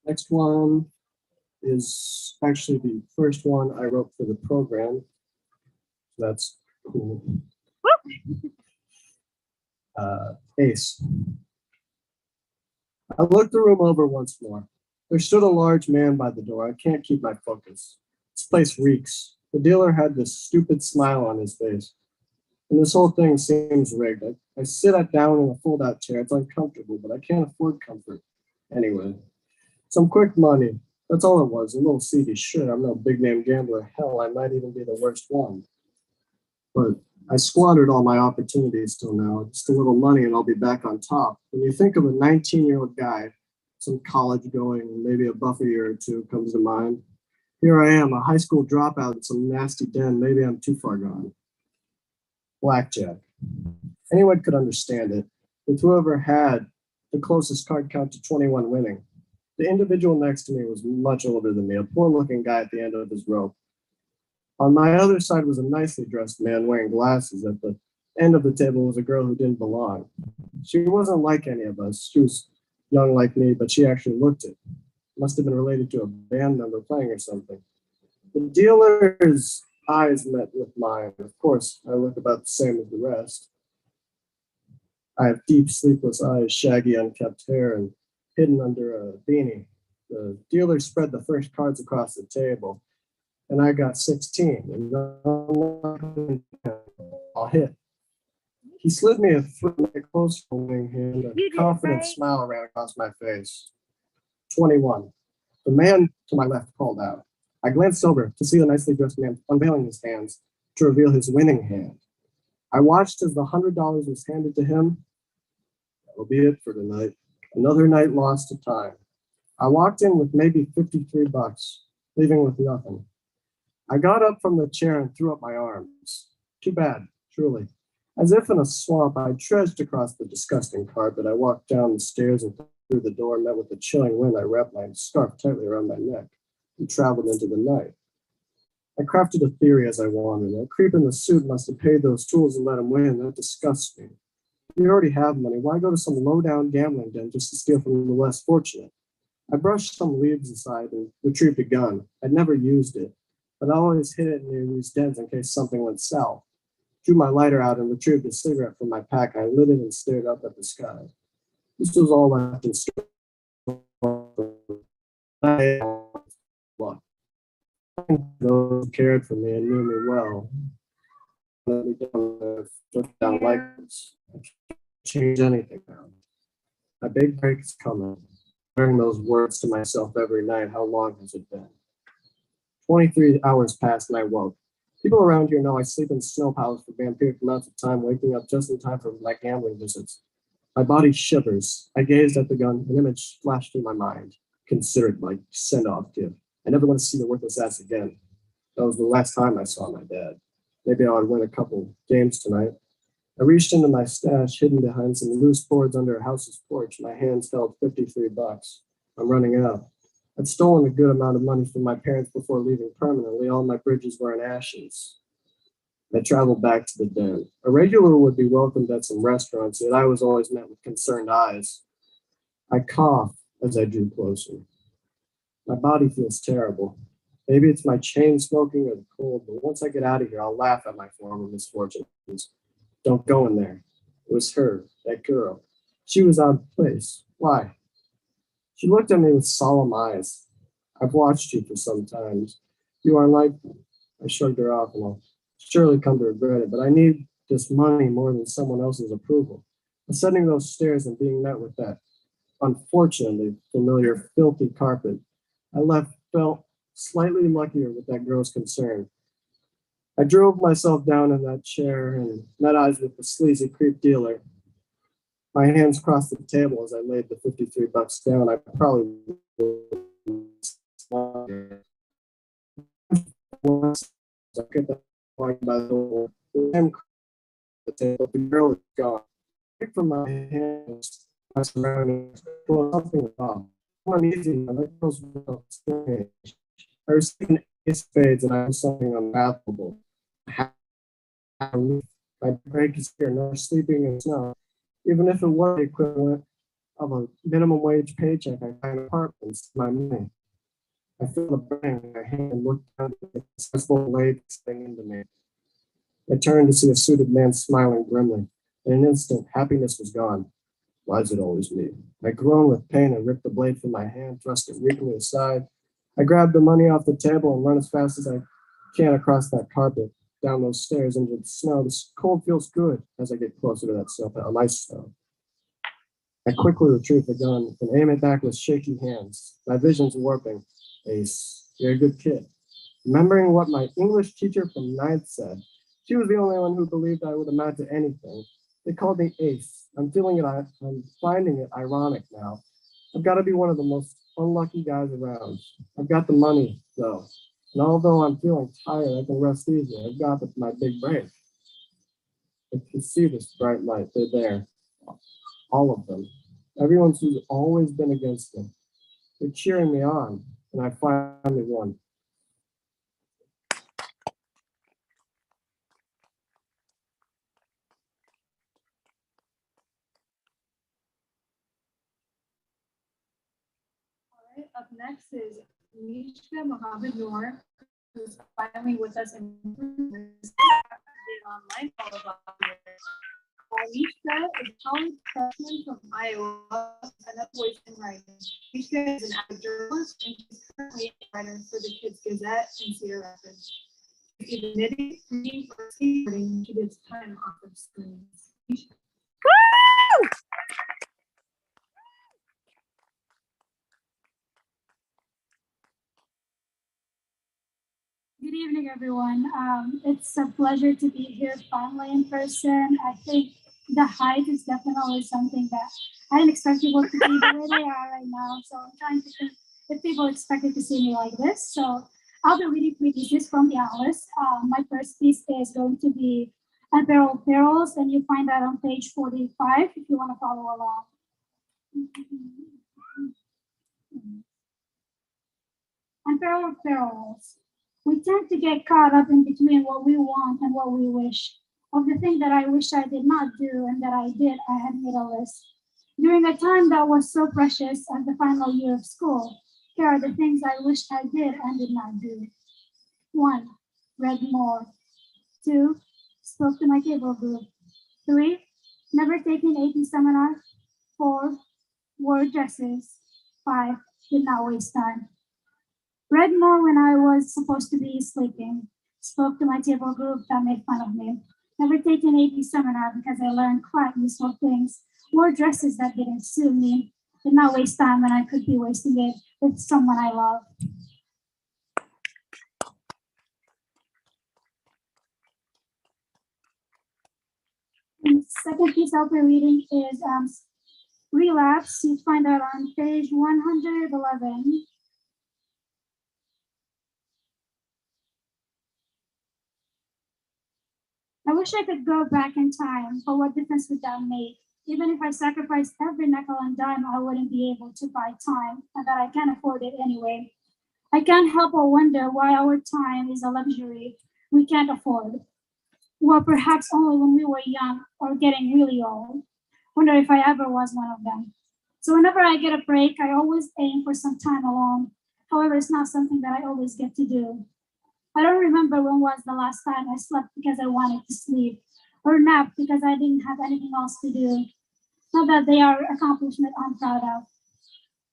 Next one is actually the first one I wrote for the program. That's cool. Ace. I looked the room over once more. There stood a large man by the door. I can't keep my focus. This place reeks. The dealer had this stupid smile on his face. And this whole thing seems rigged. I sit down in a fold-out chair. It's uncomfortable, but I can't afford comfort. Anyway, some quick money. That's all it was, a little seedy shit. I'm no big-name gambler. Hell, I might even be the worst one. But I squandered all my opportunities till now. Just a little money and I'll be back on top. When you think of a 19-year-old guy, some college going, maybe a buffer year or two comes to mind. Here I am, a high school dropout in some nasty den. Maybe I'm too far gone. Blackjack. Anyone could understand it, with whoever had the closest card count to 21 winning. The individual next to me was much older than me, a poor-looking guy at the end of his rope. On my other side was a nicely dressed man wearing glasses. At the end of the table was a girl who didn't belong. She wasn't like any of us. She was young like me, but she actually looked it. Must have been related to a band member playing or something. The dealer's eyes met with mine. Of course, I look about the same as the rest. I have deep, sleepless eyes, shaggy, unkempt hair, and hidden under a beanie. The dealer spread the first cards across the table, and I got 16. And I'll hit. He slid me a close holding hand, a confident smile ran across my face. 21. The man to my left called out. I glanced over to see the nicely dressed man unveiling his hands to reveal his winning hand. I watched as the $100 was handed to him. That'll be it for tonight. Another night lost to time. I walked in with maybe 53 bucks, leaving with nothing. I got up from the chair and threw up my arms. Too bad, truly. As if in a swamp, I trudged across the disgusting carpet. I walked down the stairs and through the door, met with a chilling wind. I wrapped my scarf tightly around my neck and traveled into the night. I crafted a theory as I wandered. A creep in the suit must have paid those tools and let him win. That disgusts me. You already have money. Why go to some low-down gambling den just to steal from the less fortunate? I brushed some leaves aside and retrieved a gun. I'd never used it, but I always hid it near these dens in case something went south. Drew my lighter out and retrieved a cigarette from my pack. I lit it and stared up at the sky. This was all left in store. Luck. Those who cared for me and knew me well. Let me down like this. I can't change anything now. My big break is coming. Hearing those words to myself every night. How long has it been? 23 hours passed and I woke. People around here know I sleep in snow piles for vampiric amounts of time, waking up just in time for my gambling visits. My body shivers. I gazed at the gun. An image flashed through my mind. Considered my send-off gift. I never want to see the worthless ass again. That was the last time I saw my dad. Maybe I would win a couple games tonight. I reached into my stash, hidden behind some loose boards under a house's porch. My hands felt $53. I'm running out. I'd stolen a good amount of money from my parents before leaving permanently. All my bridges were in ashes. I traveled back to the den. A regular would be welcomed at some restaurants, yet I was always met with concerned eyes. I coughed as I drew closer. My body feels terrible. Maybe it's my chain smoking or the cold, but once I get out of here, I'll laugh at my former misfortunes. Don't go in there. It was her, that girl. She was out of place. Why? She looked at me with solemn eyes. I've watched you for some time. You are like them. I shrugged her off, and I'll surely come to regret it, but I need this money more than someone else's approval. Ascending those stairs and being met with that unfortunately familiar filthy carpet, I felt slightly luckier with that girl's concern. I drove myself down in that chair and met eyes with the sleazy creep dealer. My hands crossed the table as I laid the $53 down. I probably I get that point by the door. The table, the girl is gone. I picked from my hands, my surroundings, well, something wrong. Uneasy, my girl's strange. I received an ace of spades and I was something unfathomable. My break is here, no sleeping in snow. Even if it was the equivalent of a minimum wage paycheck, I find apartments, my money. I feel the burning in my hand and look down at the successful blade sting into me. I turned to see a suited man smiling grimly. In an instant, happiness was gone. Why is it always me? I groaned with pain and ripped the blade from my hand, thrust it weakly aside. I grabbed the money off the table and run as fast as I can across that carpet, down those stairs into the snow. The cold feels good as I get closer to that ice stone. I quickly retrieve the gun and aim it back with shaky hands. My vision's warping. Ace, you're a good kid. Remembering what my English teacher from ninth said, she was the only one who believed I would amount to anything. They called me Ace. I'm finding it ironic now. I've got to be one of the most unlucky guys around. I've got the money, though. And although I'm feeling tired, I can rest easy. I've got my big break. I can see this bright light. They're there. All of them. Everyone who's always been against me. They're cheering me on, and I finally won. Up next is Mishka Mohammed Noor, who's finally with us in online. Mishka is a college freshman from Iowa and a voice in writing. Mishka is an avid journalist and she's currently a writer for the Kids Gazette in Cedar Rapids. She's either knitting, reading, or skateboarding when she gets time off of screens. Mishka. Good evening, everyone. It's a pleasure to be here finally in person. I think the height is definitely something that I didn't expect people to be the way they are right now. So I'm trying to think if people expected to see me like this. So I'll be reading 3 pieces from the Atlas. My first piece is going to be Unparalleled Perils, and you find that on page 45 if you want to follow along. Unparalleled Perils. We tend to get caught up in between what we want and what we wish. Of the thing that I wish I did not do and that I did, I had made a list. During a time that was so precious as the final year of school, here are the things I wished I did and did not do. 1. Read more. 2. Spoke to my table group. 3. Never taken AP seminar. 4. Wore dresses. 5. Did not waste time. Read more when I was supposed to be sleeping. Spoke to my table group that made fun of me. Never taken AP seminar because I learned quite useful things. Wore dresses that didn't suit me. Did not waste time when I could be wasting it with someone I love. The second piece I'll be reading is Relapse. You find that on page 111. I wish I could go back in time, but what difference would that make? Even if I sacrificed every nickel and dime, I wouldn't be able to buy time, and that I can't afford it anyway. I can't help but wonder why our time is a luxury we can't afford. Well, perhaps only when we were young or getting really old. Wonder if I ever was one of them. So whenever I get a break, I always aim for some time alone. However, it's not something that I always get to do. I don't remember when was the last time I slept because I wanted to sleep, or nap because I didn't have anything else to do. Not that they are accomplishments I'm proud of.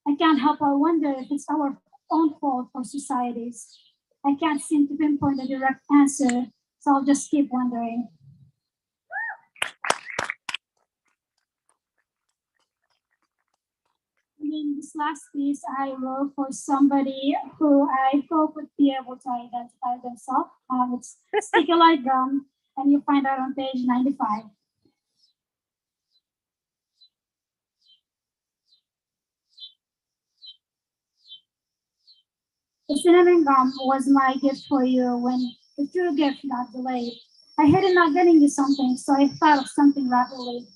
I can't help but wonder if it's our own fault or society's. I can't seem to pinpoint a direct answer, so I'll just keep wondering. And then this last piece I wrote for somebody who I hope would be able to identify themselves. It's Sticky Like Gum, and you find that on page 95. The cinnamon gum was my gift for you when the true gift got delayed. I hated not getting you something, so I thought of something rapidly.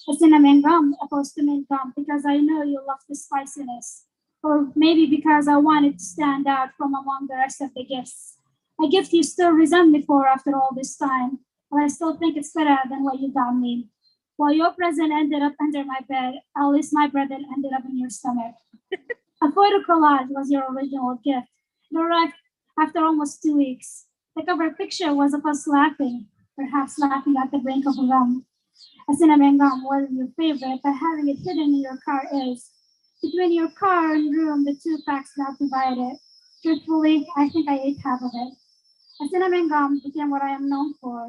A cinnamon gum opposed to mint gum because I know you love the spiciness. Or maybe because I wanted to stand out from among the rest of the gifts. A gift you still resent me for after all this time, but I still think it's better than what you got me. While your present ended up under my bed, at least my present ended up in your stomach. A photo collage was your original gift. It arrived after almost 2 weeks. The cover picture was of us laughing, perhaps laughing at the brink of a gum. A cinnamon gum wasn't your favorite, but having it hidden in your car is. Between your car and room, the two packs got divided. Truthfully, I think I ate half of it. A cinnamon gum became what I am known for.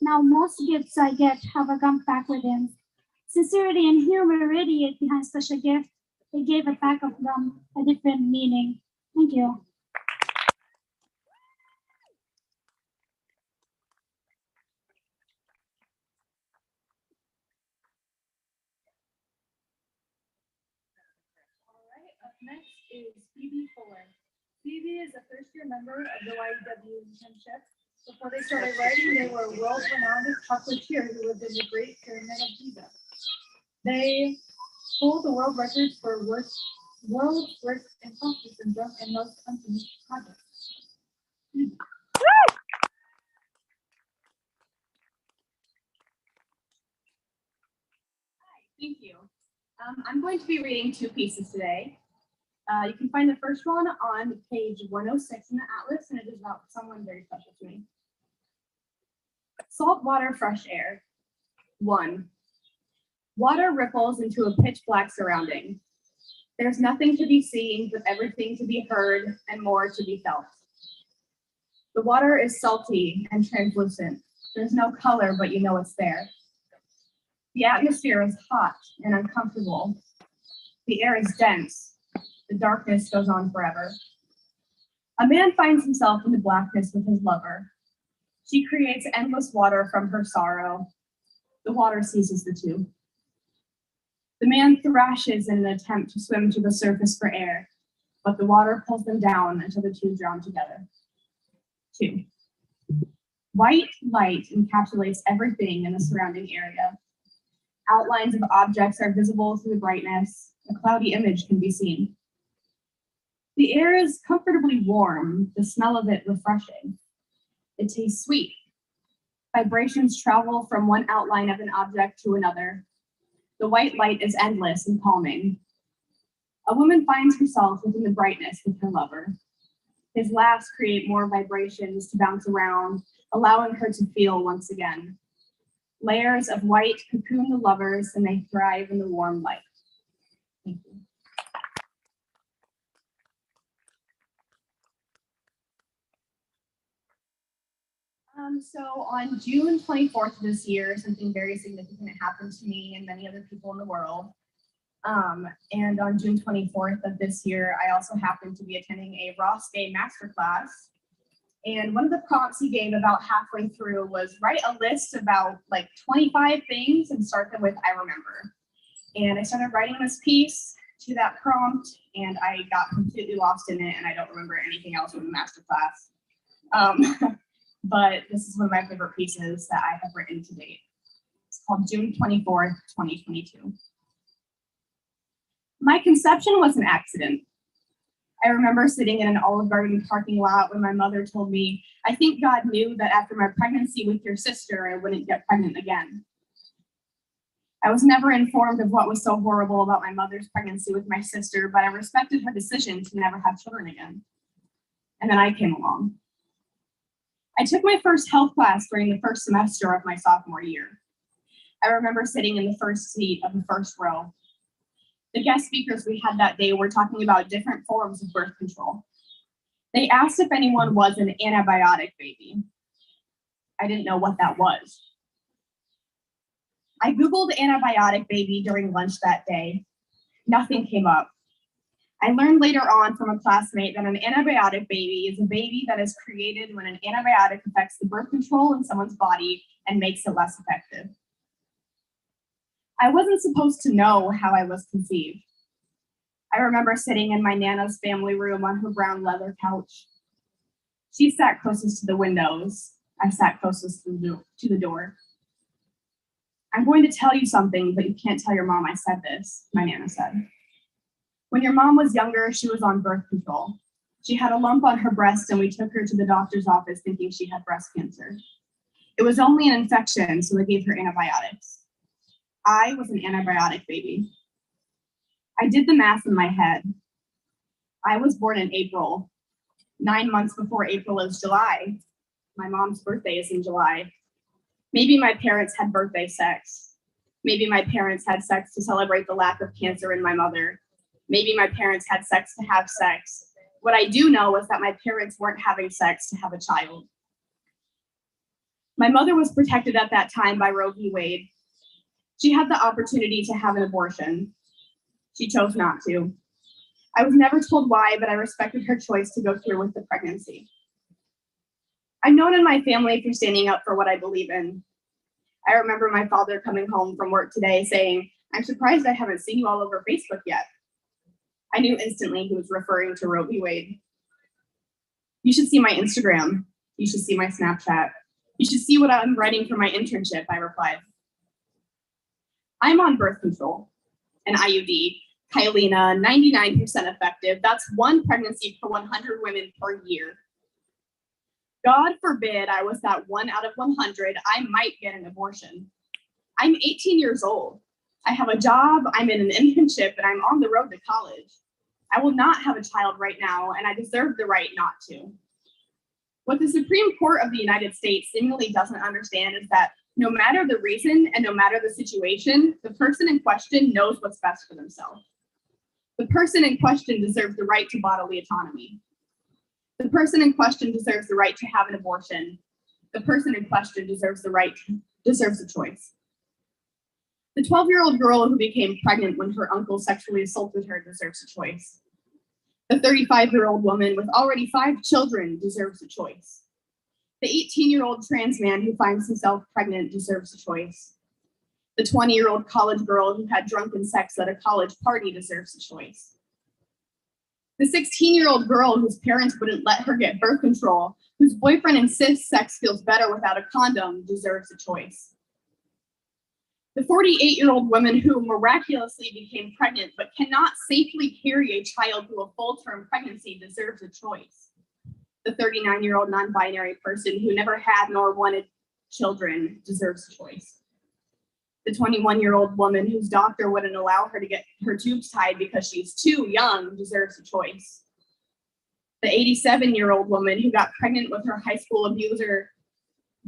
Now most gifts I get have a gum pack within. Sincerity and humor radiate behind such a gift. It gave a pack of gum a different meaning. Thank you. Up next is Phoebe Fuller. Phoebe is a first-year member of the YW internship. Before they started writing, they were world-renowned chocolatier who lived in the Great Pyramid of Giza. They hold the world records for world's worst imposter syndrome and most unfinished projects. Thank you. I'm going to be reading 2 pieces today. You can find the first one on page 106 in the Atlas, and it is about someone very special to me. Saltwater fresh air. 1. Water ripples into a pitch black surrounding. There's nothing to be seen, but everything to be heard and more to be felt. The water is salty and translucent. There's no color, but you know it's there. The atmosphere is hot and uncomfortable. The air is dense. The darkness goes on forever. A man finds himself in the blackness with his lover. She creates endless water from her sorrow. The water seizes the two. The man thrashes in an attempt to swim to the surface for air, but the water pulls them down until the two drown together. 2. White light encapsulates everything in the surrounding area. Outlines of objects are visible through the brightness. A cloudy image can be seen. The air is comfortably warm, the smell of it refreshing. It tastes sweet. Vibrations travel from one outline of an object to another. The white light is endless and calming. A woman finds herself within the brightness with her lover. His laughs create more vibrations to bounce around, allowing her to feel once again. Layers of white cocoon the lovers, and they thrive in the warm light. Thank you. So on June 24th of this year, something very significant happened to me and many other people in the world. And on June 24th of this year, I also happened to be attending a Ross Day masterclass. And one of the prompts he gave about halfway through was write a list about like 25 things and start them with I remember. And I started writing this piece to that prompt, and I got completely lost in it, and I don't remember anything else from the masterclass. but this is one of my favorite pieces that I have written to date. It's called June 24th, 2022. My conception was an accident. I remember sitting in an Olive Garden parking lot when my mother told me, "I think God knew that after my pregnancy with your sister, I wouldn't get pregnant again." I was never informed of what was so horrible about my mother's pregnancy with my sister, but I respected her decision to never have children again. And then I came along. I took my first health class during the first semester of my sophomore year. I remember sitting in the first seat of the first row. The guest speakers we had that day were talking about different forms of birth control. They asked if anyone was an antibiotic baby. I didn't know what that was. I Googled antibiotic baby during lunch that day. Nothing came up. I learned later on from a classmate that an antibiotic baby is a baby that is created when an antibiotic affects the birth control in someone's body and makes it less effective. I wasn't supposed to know how I was conceived. I remember sitting in my Nana's family room on her brown leather couch. She sat closest to the windows. I sat closest to the door. "I'm going to tell you something, but you can't tell your mom I said this," my Nana said. When your mom was younger, she was on birth control. She had a lump on her breast and we took her to the doctor's office thinking she had breast cancer. It was only an infection, so they gave her antibiotics. I was an antibiotic baby. I did the math in my head. I was born in April. 9 months before April is July. My mom's birthday is in July. Maybe my parents had birthday sex. Maybe my parents had sex to celebrate the lack of cancer in my mother. Maybe my parents had sex to have sex. What I do know is that my parents weren't having sex to have a child. My mother was protected at that time by Roe v. Wade. She had the opportunity to have an abortion. She chose not to. I was never told why, but I respected her choice to go through with the pregnancy. I'm known in my family for standing up for what I believe in. I remember my father coming home from work today saying, "I'm surprised I haven't seen you all over Facebook yet." I knew instantly he was referring to Roe v. Wade. "You should see my Instagram. You should see my Snapchat. You should see what I'm writing for my internship," I replied. I'm on birth control, an IUD, Kyleena, 99% effective. That's one pregnancy per 100 women per year. God forbid I was that 1 out of 100, I might get an abortion. I'm 18 years old. I have a job, I'm in an internship, and I'm on the road to college. I will not have a child right now, and I deserve the right not to. What the Supreme Court of the United States seemingly doesn't understand is that no matter the reason and no matter the situation, the person in question knows what's best for themselves. The person in question deserves the right to bodily autonomy. The person in question deserves the right to have an abortion. The person in question deserves a choice. The 12-year-old girl who became pregnant when her uncle sexually assaulted her deserves a choice. The 35-year-old woman with already 5 children deserves a choice. The 18-year-old trans man who finds himself pregnant deserves a choice. The 20-year-old college girl who had drunken sex at a college party deserves a choice. The 16-year-old girl whose parents wouldn't let her get birth control, whose boyfriend insists sex feels better without a condom, deserves a choice. The 48-year-old woman who miraculously became pregnant but cannot safely carry a child through a full-term pregnancy deserves a choice. The 39-year-old non-binary person who never had nor wanted children deserves a choice. The 21-year-old woman whose doctor wouldn't allow her to get her tubes tied because she's too young deserves a choice. The 87-year-old woman who got pregnant with her high school abuser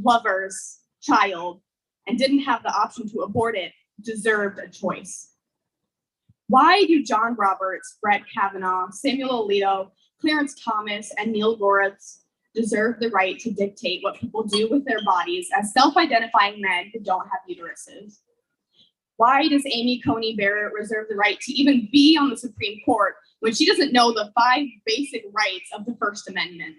lover's child and didn't have the option to abort it deserved a choice. Why do John Roberts, Brett Kavanaugh, Samuel Alito, Clarence Thomas, and Neil Goretz deserve the right to dictate what people do with their bodies as self-identifying men who don't have uteruses? Why does Amy Coney Barrett reserve the right to even be on the Supreme Court when she doesn't know the 5 basic rights of the First Amendment?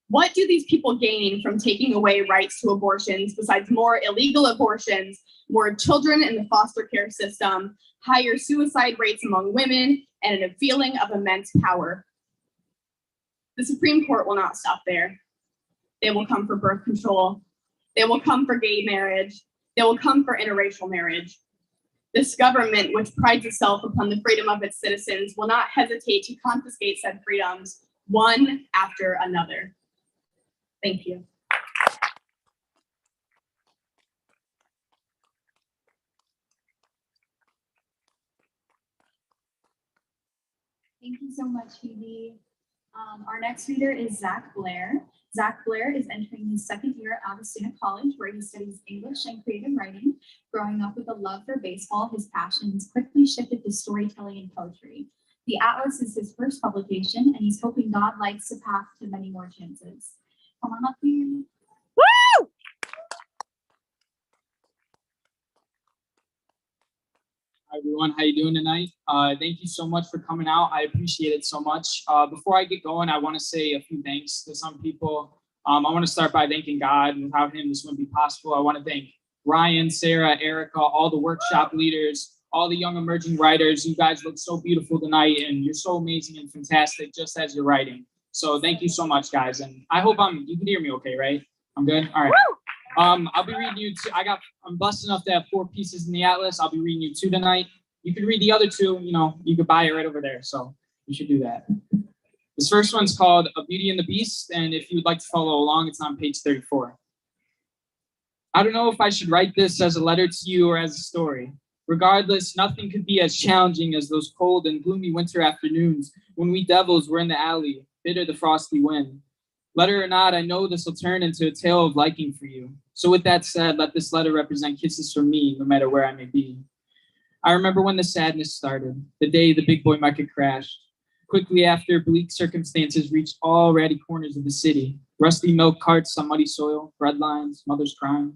What do these people gain from taking away rights to abortions besides more illegal abortions, more children in the foster care system, higher suicide rates among women, and a feeling of immense power? The Supreme Court will not stop there. They will come for birth control. They will come for gay marriage. They will come for interracial marriage. This government, which prides itself upon the freedom of its citizens, will not hesitate to confiscate said freedoms one after another. Thank you. Thank you so much, Phoebe. Our next reader is Zach Blair. Zach Blair is entering his second year at Augustana College, where he studies English and creative writing. Growing up with a love for baseball, his passions quickly shifted to storytelling and poetry. The Atlas is his first publication, and he's hoping God lights the path to many more chances. Come on up here. Woo! Hi everyone, how you doing tonight? Thank you so much for coming out. I appreciate it so much. Before I get going, I want to say a few thanks to some people. I want to start by thanking God. Without him, this wouldn't be possible. I want to thank Ryan, Sarah, Erica, all the workshop leaders, all the young emerging writers. You guys look so beautiful tonight, and you're so amazing and fantastic just as you're writing. So thank you so much, guys. And I hope you can hear me okay, right? I'm good? All right. I'll be reading you two. I'm blessed enough to have 4 pieces in the Atlas. I'll be reading you 2 tonight. You can read the other 2, you could buy it right over there. So you should do that. This first one's called A Beauty and the Beast. And if you would like to follow along, it's on page 34. I don't know if I should write this as a letter to you or as a story. Regardless, nothing could be as challenging as those cold and gloomy winter afternoons when we devils were in the alley, bitter the frosty wind. Letter or not, I know this will turn into a tale of liking for you. So with that said, let this letter represent kisses from me, no matter where I may be. I remember when the sadness started, the day the big boy market crashed. Quickly after, bleak circumstances reached all ratty corners of the city. Rusty milk carts on muddy soil, bread lines, mothers crying.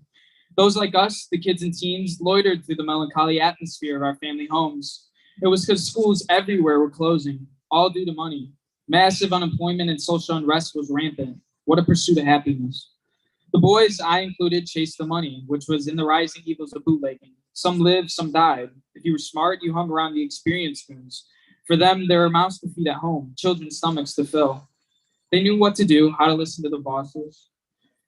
Those like us, the kids and teens, loitered through the melancholy atmosphere of our family homes. It was because schools everywhere were closing, all due to money. Massive unemployment and social unrest was rampant. What a pursuit of happiness. The boys, I included, chased the money, which was in the rising evils of bootlegging. Some lived, some died. If you were smart, you hung around the experience spoons. For them, there were mouths to feed at home, children's stomachs to fill. They knew what to do, how to listen to the bosses.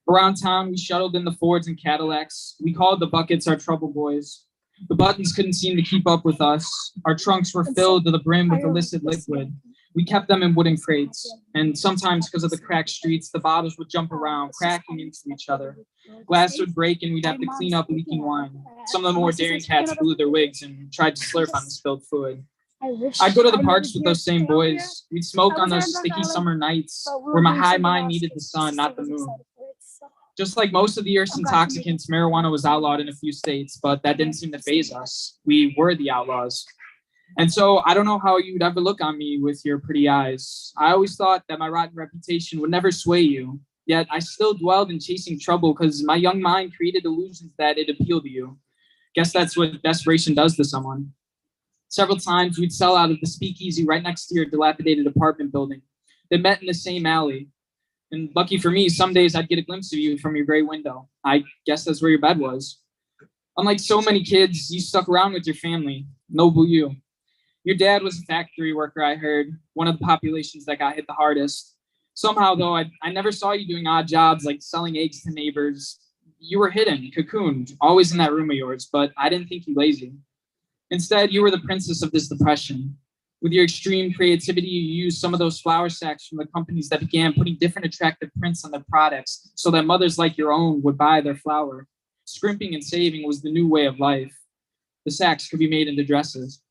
Around town, we shuttled in the Fords and Cadillacs. We called the buckets our trouble boys. The buttons couldn't seem to keep up with us. Our trunks were filled to the brim with illicit liquid. We kept them in wooden crates, and sometimes because of the cracked streets, the bottles would jump around, cracking into each other. Glass would break and we'd have to clean up leaking wine. Some of the more daring cats blew their wigs and tried to slurp on the spilled fluid. I'd go to the parks with those same boys. We'd smoke on those sticky summer nights where my high mind needed the sun, not the moon. Just like most of the earth's intoxicants, marijuana was outlawed in a few states, but that didn't seem to faze us. We were the outlaws. And so I don't know how you'd ever look on me with your pretty eyes. I always thought that my rotten reputation would never sway you. Yet I still dwelled in chasing trouble because my young mind created illusions that it appealed to you. Guess that's what desperation does to someone. Several times we'd sell out of the speakeasy right next to your dilapidated apartment building. They met in the same alley. And lucky for me, some days I'd get a glimpse of you from your gray window. I guess that's where your bed was. Unlike so many kids, you stuck around with your family. Noble you. Your dad was a factory worker, I heard, one of the populations that got hit the hardest. Somehow, though, I never saw you doing odd jobs like selling eggs to neighbors. You were hidden, cocooned, always in that room of yours, but I didn't think you lazy. Instead, you were the princess of this depression. With your extreme creativity, you used some of those flour sacks from the companies that began putting different attractive prints on their products so that mothers like your own would buy their flour. Scrimping and saving was the new way of life. The sacks could be made into dresses.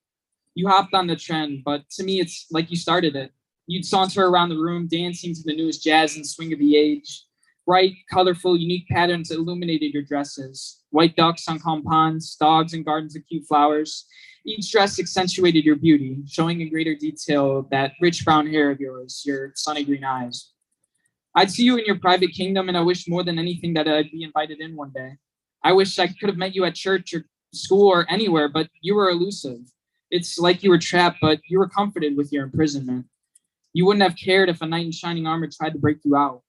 You hopped on the trend, but to me, it's like you started it. You'd saunter around the room, dancing to the newest jazz and swing of the age. Bright, colorful, unique patterns illuminated your dresses. White ducks on calm ponds, dogs and gardens of cute flowers. Each dress accentuated your beauty, showing in greater detail that rich brown hair of yours, your sunny green eyes. I'd see you in your private kingdom, and I wish more than anything that I'd be invited in one day. I wish I could have met you at church or school or anywhere, but you were elusive. It's like you were trapped, but you were comforted with your imprisonment. You wouldn't have cared if a knight in shining armor tried to break you out.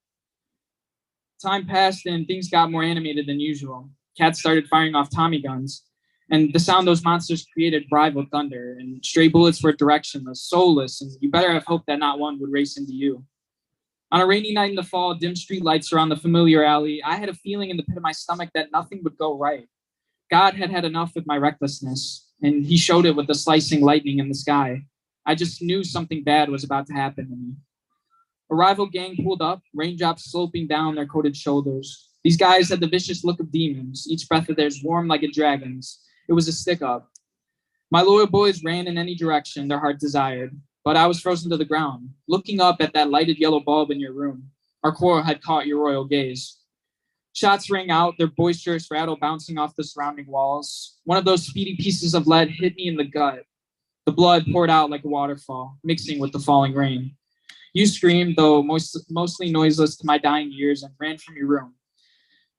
Time passed and things got more animated than usual. Cats started firing off Tommy guns, and the sound those monsters created rivaled thunder, and stray bullets were directionless, soulless, and you better have hoped that not one would race into you. On a rainy night in the fall, dim street lights around the familiar alley, I had a feeling in the pit of my stomach that nothing would go right. God had had enough with my recklessness, and he showed it with the slicing lightning in the sky. I just knew something bad was about to happen to me. A rival gang pulled up, raindrops sloping down their coated shoulders. These guys had the vicious look of demons, each breath of theirs warm like a dragon's. It was a stick-up. My loyal boys ran in any direction their heart desired, but I was frozen to the ground, looking up at that lighted yellow bulb in your room. Our quarrel had caught your royal gaze. Shots rang out, their boisterous rattle bouncing off the surrounding walls. One of those speedy pieces of lead hit me in the gut. The blood poured out like a waterfall, mixing with the falling rain. You screamed, though mostly noiseless to my dying ears, and ran from your room.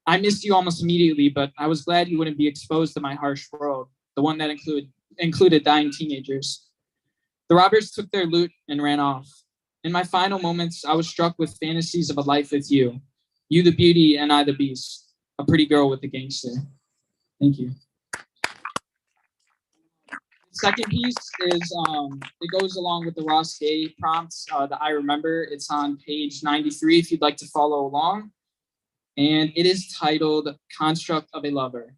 I missed you almost immediately, but I was glad you wouldn't be exposed to my harsh world, the one that included dying teenagers. The robbers took their loot and ran off. In my final moments, I was struck with fantasies of a life with you. You the beauty and I the beast, a pretty girl with a gangster. Thank you. The second piece is, it goes along with the Ross Gay prompts that I remember. It's on page 93 if you'd like to follow along. And it is titled Construct of a Lover.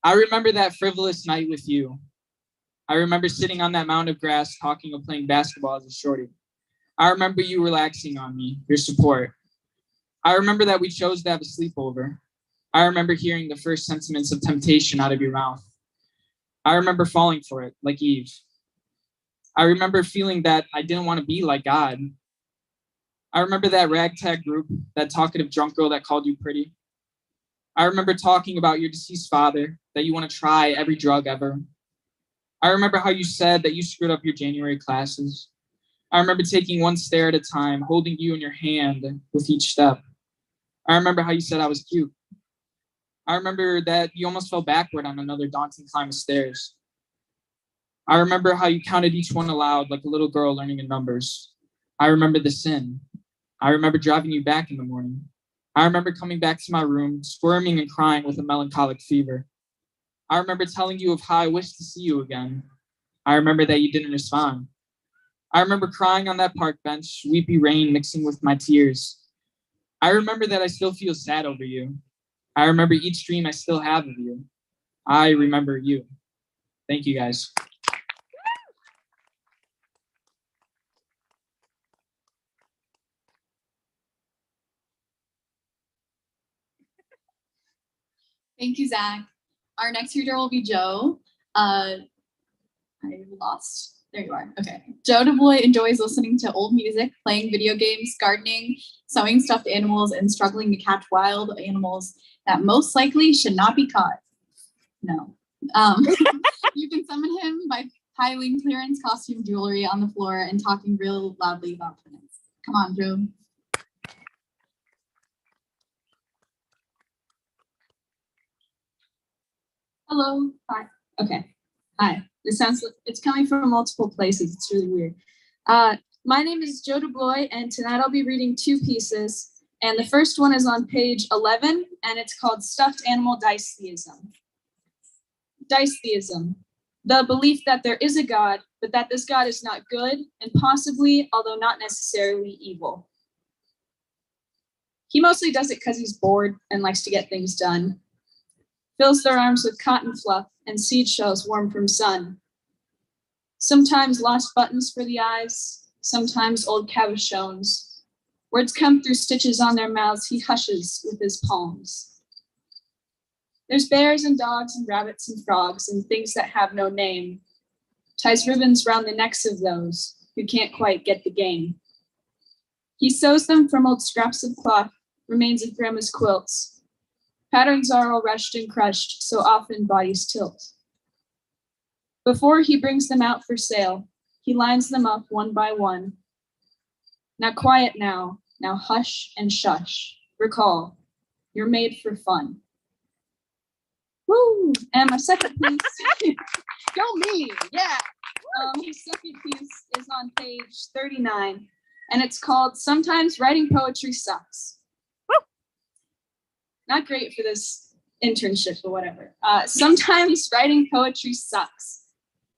I remember that frivolous night with you. I remember sitting on that mound of grass talking of playing basketball as a shorty. I remember you relaxing on me, your support. I remember that we chose to have a sleepover. I remember hearing the first sentiments of temptation out of your mouth. I remember falling for it, like Eve. I remember feeling that I didn't want to be like God. I remember that ragtag group, that talkative drunk girl that called you pretty. I remember talking about your deceased father, that you want to try every drug ever. I remember how you said that you screwed up your January classes. I remember taking one stare at a time, holding you in your hand with each step. I remember how you said I was cute. I remember that you almost fell backward on another daunting climb of stairs. I remember how you counted each one aloud like a little girl learning in numbers. I remember the sin. I remember driving you back in the morning. I remember coming back to my room, squirming and crying with a melancholic fever. I remember telling you of how I wished to see you again. I remember that you didn't respond. I remember crying on that park bench, weepy rain mixing with my tears. I remember that I still feel sad over you. I remember each dream I still have of you. I remember you. Thank you, guys. Thank you, Zach. Our next reader will be Joe. I lost. There you are. Okay. Joe DeBloy enjoys listening to old music, playing video games, gardening, sewing stuffed animals, and struggling to catch wild animals that most likely should not be caught. No. You can summon him by piling clearance costume jewelry on the floor and talking real loudly about penance. Come on, Joe. Hello. Hi. Okay. Hi. It's coming from multiple places. It's really weird. My name is Joe DeBloy, and tonight I'll be reading two pieces. And the first one is on page 11, and it's called Stuffed Animal Dice Theism. Dice Theism, the belief that there is a God, but that this God is not good, and possibly, although not necessarily, evil. He mostly does it because he's bored and likes to get things done. Fills their arms with cotton fluff and seed shells warm from sun. Sometimes lost buttons for the eyes, sometimes old cabochones. Words come through stitches on their mouths, he hushes with his palms. There's bears and dogs and rabbits and frogs and things that have no name. Ties ribbons round the necks of those who can't quite get the game. He sews them from old scraps of cloth, remains of grandma's quilts. Patterns are all rushed and crushed, so often bodies tilt. Before he brings them out for sale, he lines them up one by one. Now quiet now hush and shush. Recall, you're made for fun. Woo! And my second piece, go me, yeah. His second piece is on page 39, and it's called Sometimes Writing Poetry Sucks. Not great for this internship, but whatever. Sometimes writing poetry sucks.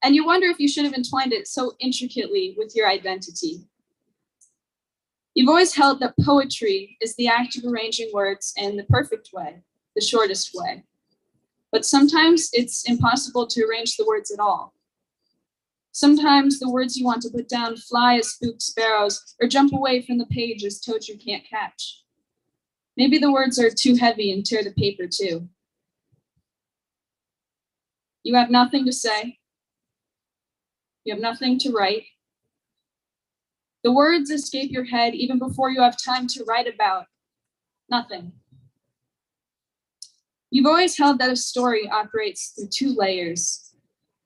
And you wonder if you should have entwined it so intricately with your identity. You've always held that poetry is the act of arranging words in the perfect way, the shortest way. But sometimes it's impossible to arrange the words at all. Sometimes the words you want to put down fly as spooked sparrows or jump away from the page as toads you can't catch. Maybe the words are too heavy and tear the paper too. You have nothing to say. You have nothing to write. The words escape your head even before you have time to write about nothing. You've always held that a story operates through two layers,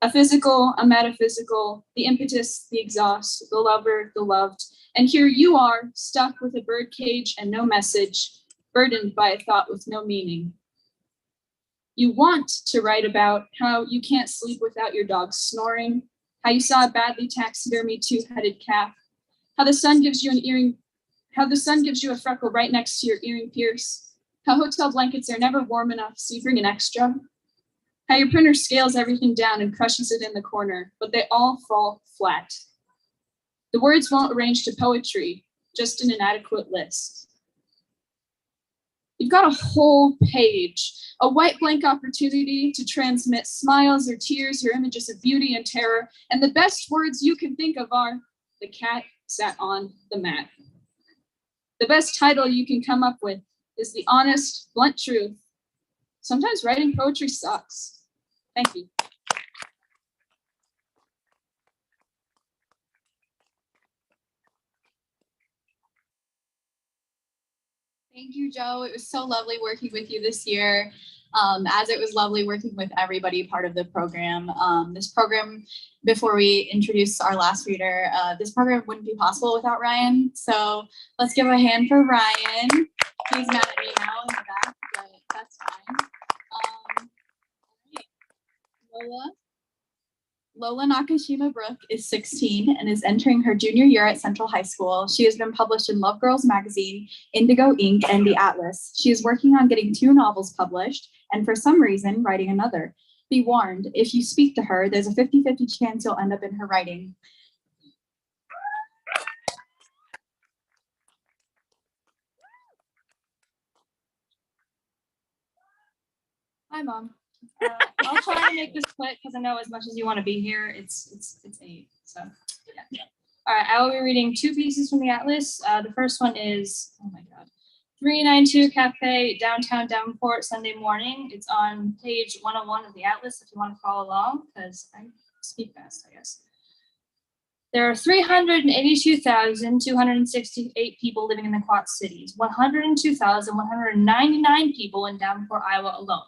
a physical, a metaphysical, the impetus, the exhaust, the lover, the loved. And here you are, stuck with a bird cage and no message, burdened by a thought with no meaning. You want to write about how you can't sleep without your dog snoring, how you saw a badly taxidermy two-headed calf, how the sun gives you an earring, how the sun gives you a freckle right next to your earring pierce, how hotel blankets are never warm enough, so you bring an extra, how your printer scales everything down and crushes it in the corner, but they all fall flat. The words won't arrange to poetry, just an inadequate list. You've got a whole page, a white blank opportunity to transmit smiles or tears or images of beauty and terror, and the best words you can think of are, "The cat sat on the mat." The best title you can come up with is the honest, blunt truth. Sometimes writing poetry sucks. Thank you. Thank you, Joe. It was so lovely working with you this year, as it was lovely working with everybody part of the program. This program, before we introduce our last reader, this program wouldn't be possible without Ryan. So let's give a hand for Ryan. He's mad at me now in the back, but that's fine. Lola Nakashima Brooke is 16 and is entering her junior year at Central High School. She has been published in Love Girls Magazine, Indigo Ink, and The Atlas. She is working on getting 2 novels published, and for some reason, writing another. Be warned, if you speak to her, there's a 50-50 chance you'll end up in her writing. Hi, Mom. I'll try to make this quick because I know as much as you want to be here, it's 8. So yeah. All right, I will be reading 2 pieces from the Atlas. The first one is, oh my God, 392 Cafe, downtown Davenport, Sunday morning. It's on page 101 of the Atlas if you want to follow along, because I speak fast, I guess. There are 382,268 people living in the Quad Cities, 102,199 people in Davenport, Iowa alone.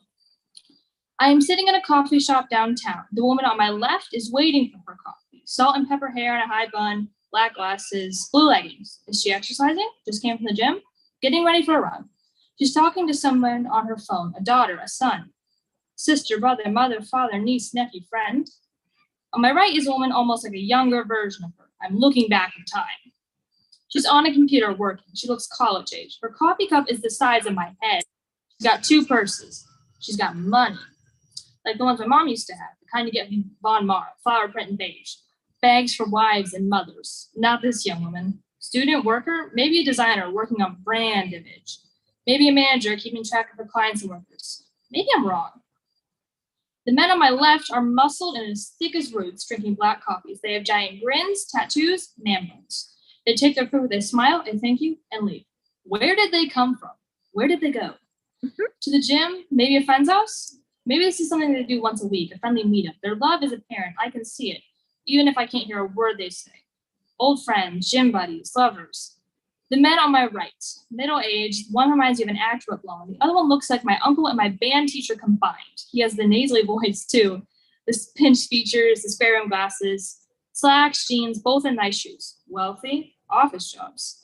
I am sitting in a coffee shop downtown. The woman on my left is waiting for her coffee. Salt and pepper hair and a high bun, black glasses, blue leggings. Is she exercising? Just came from the gym? Getting ready for a run. She's talking to someone on her phone, a daughter, a son, sister, brother, mother, father, niece, nephew, friend. On my right is a woman almost like a younger version of her. I'm looking back in time. She's on a computer working. She looks college age. Her coffee cup is the size of my head. She's got 2 purses. She's got money. Like the ones my mom used to have, the kind you get from Von Maur, flower print and beige. Bags for wives and mothers. Not this young woman. Student worker, maybe a designer working on brand image. Maybe a manager keeping track of her clients and workers. Maybe I'm wrong. The men on my left are muscled and as thick as roots, drinking black coffees. They have giant grins, tattoos, man buns. They take their food with a smile, a thank you, and leave. Where did they come from? Where did they go? To the gym? Maybe a friend's house? Maybe this is something they do once a week, a friendly meetup. Their love is apparent. I can see it, even if I can't hear a word they say. Old friends, gym buddies, lovers. The men on my right, middle-aged, one reminds you of an actor at Blonde. The other one looks like my uncle and my band teacher combined. He has the nasally voice, too. The pinched features, the spare room glasses, slacks, jeans, both in nice shoes. Wealthy, office jobs.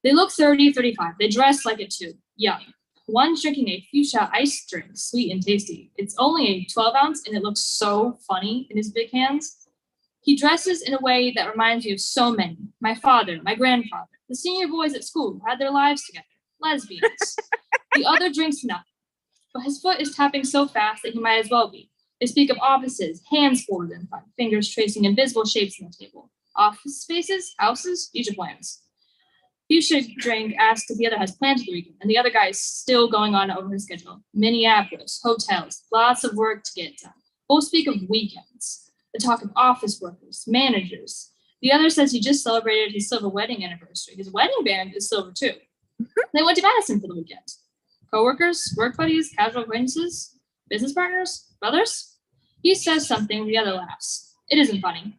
They look 30, 35. They dress like it, too. Young. One's drinking a fuchsia iced drink, sweet and tasty. It's only a 12-ounce, and it looks so funny in his big hands. He dresses in a way that reminds me of so many. My father, my grandfather, the senior boys at school who had their lives together. Lesbians. The other drinks nothing. But his foot is tapping so fast that he might as well be. They speak of offices, hands forward in front, fingers tracing invisible shapes on the table. Office spaces, houses, future plans. He should drink, asks if the other has plans for the weekend, and the other guy is still going on over his schedule. Minneapolis, hotels, lots of work to get done. Both speak of weekends. They talk of office workers, managers. The other says he just celebrated his silver wedding anniversary. His wedding band is silver too. They went to Madison for the weekend. Coworkers, work buddies, casual acquaintances, business partners, brothers. He says something, the other laughs. It isn't funny.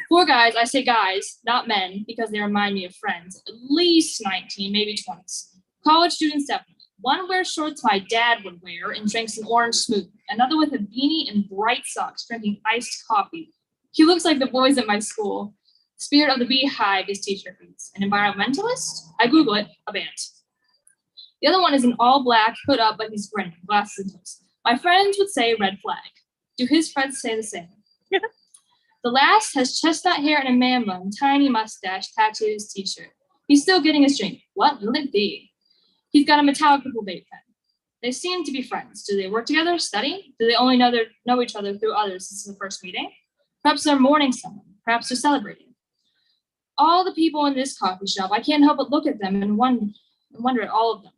4 guys, I say guys, not men, because they remind me of friends, at least 19, maybe 20s. College students, definitely. One wears shorts my dad would wear and drinks an orange smoothie. Another with a beanie and bright socks, drinking iced coffee. He looks like the boys at my school. Spirit of the Beehive is t-shirt reads. An environmentalist? I Google it, a band. The other one is in all black, hood up, but he's grinning, glasses and toes. My friends would say red flag. Do his friends say the same? The last has chestnut hair and a man bun, tiny mustache, tattooed his t-shirt. He's still getting his drink. What will it be? He's got a metallic purple vape pen. They seem to be friends. Do they work together, study? Do they only know each other through others? This is the first meeting. Perhaps they're mourning someone. Perhaps they're celebrating. All the people in this coffee shop, I can't help but look at them and wonder at all of them.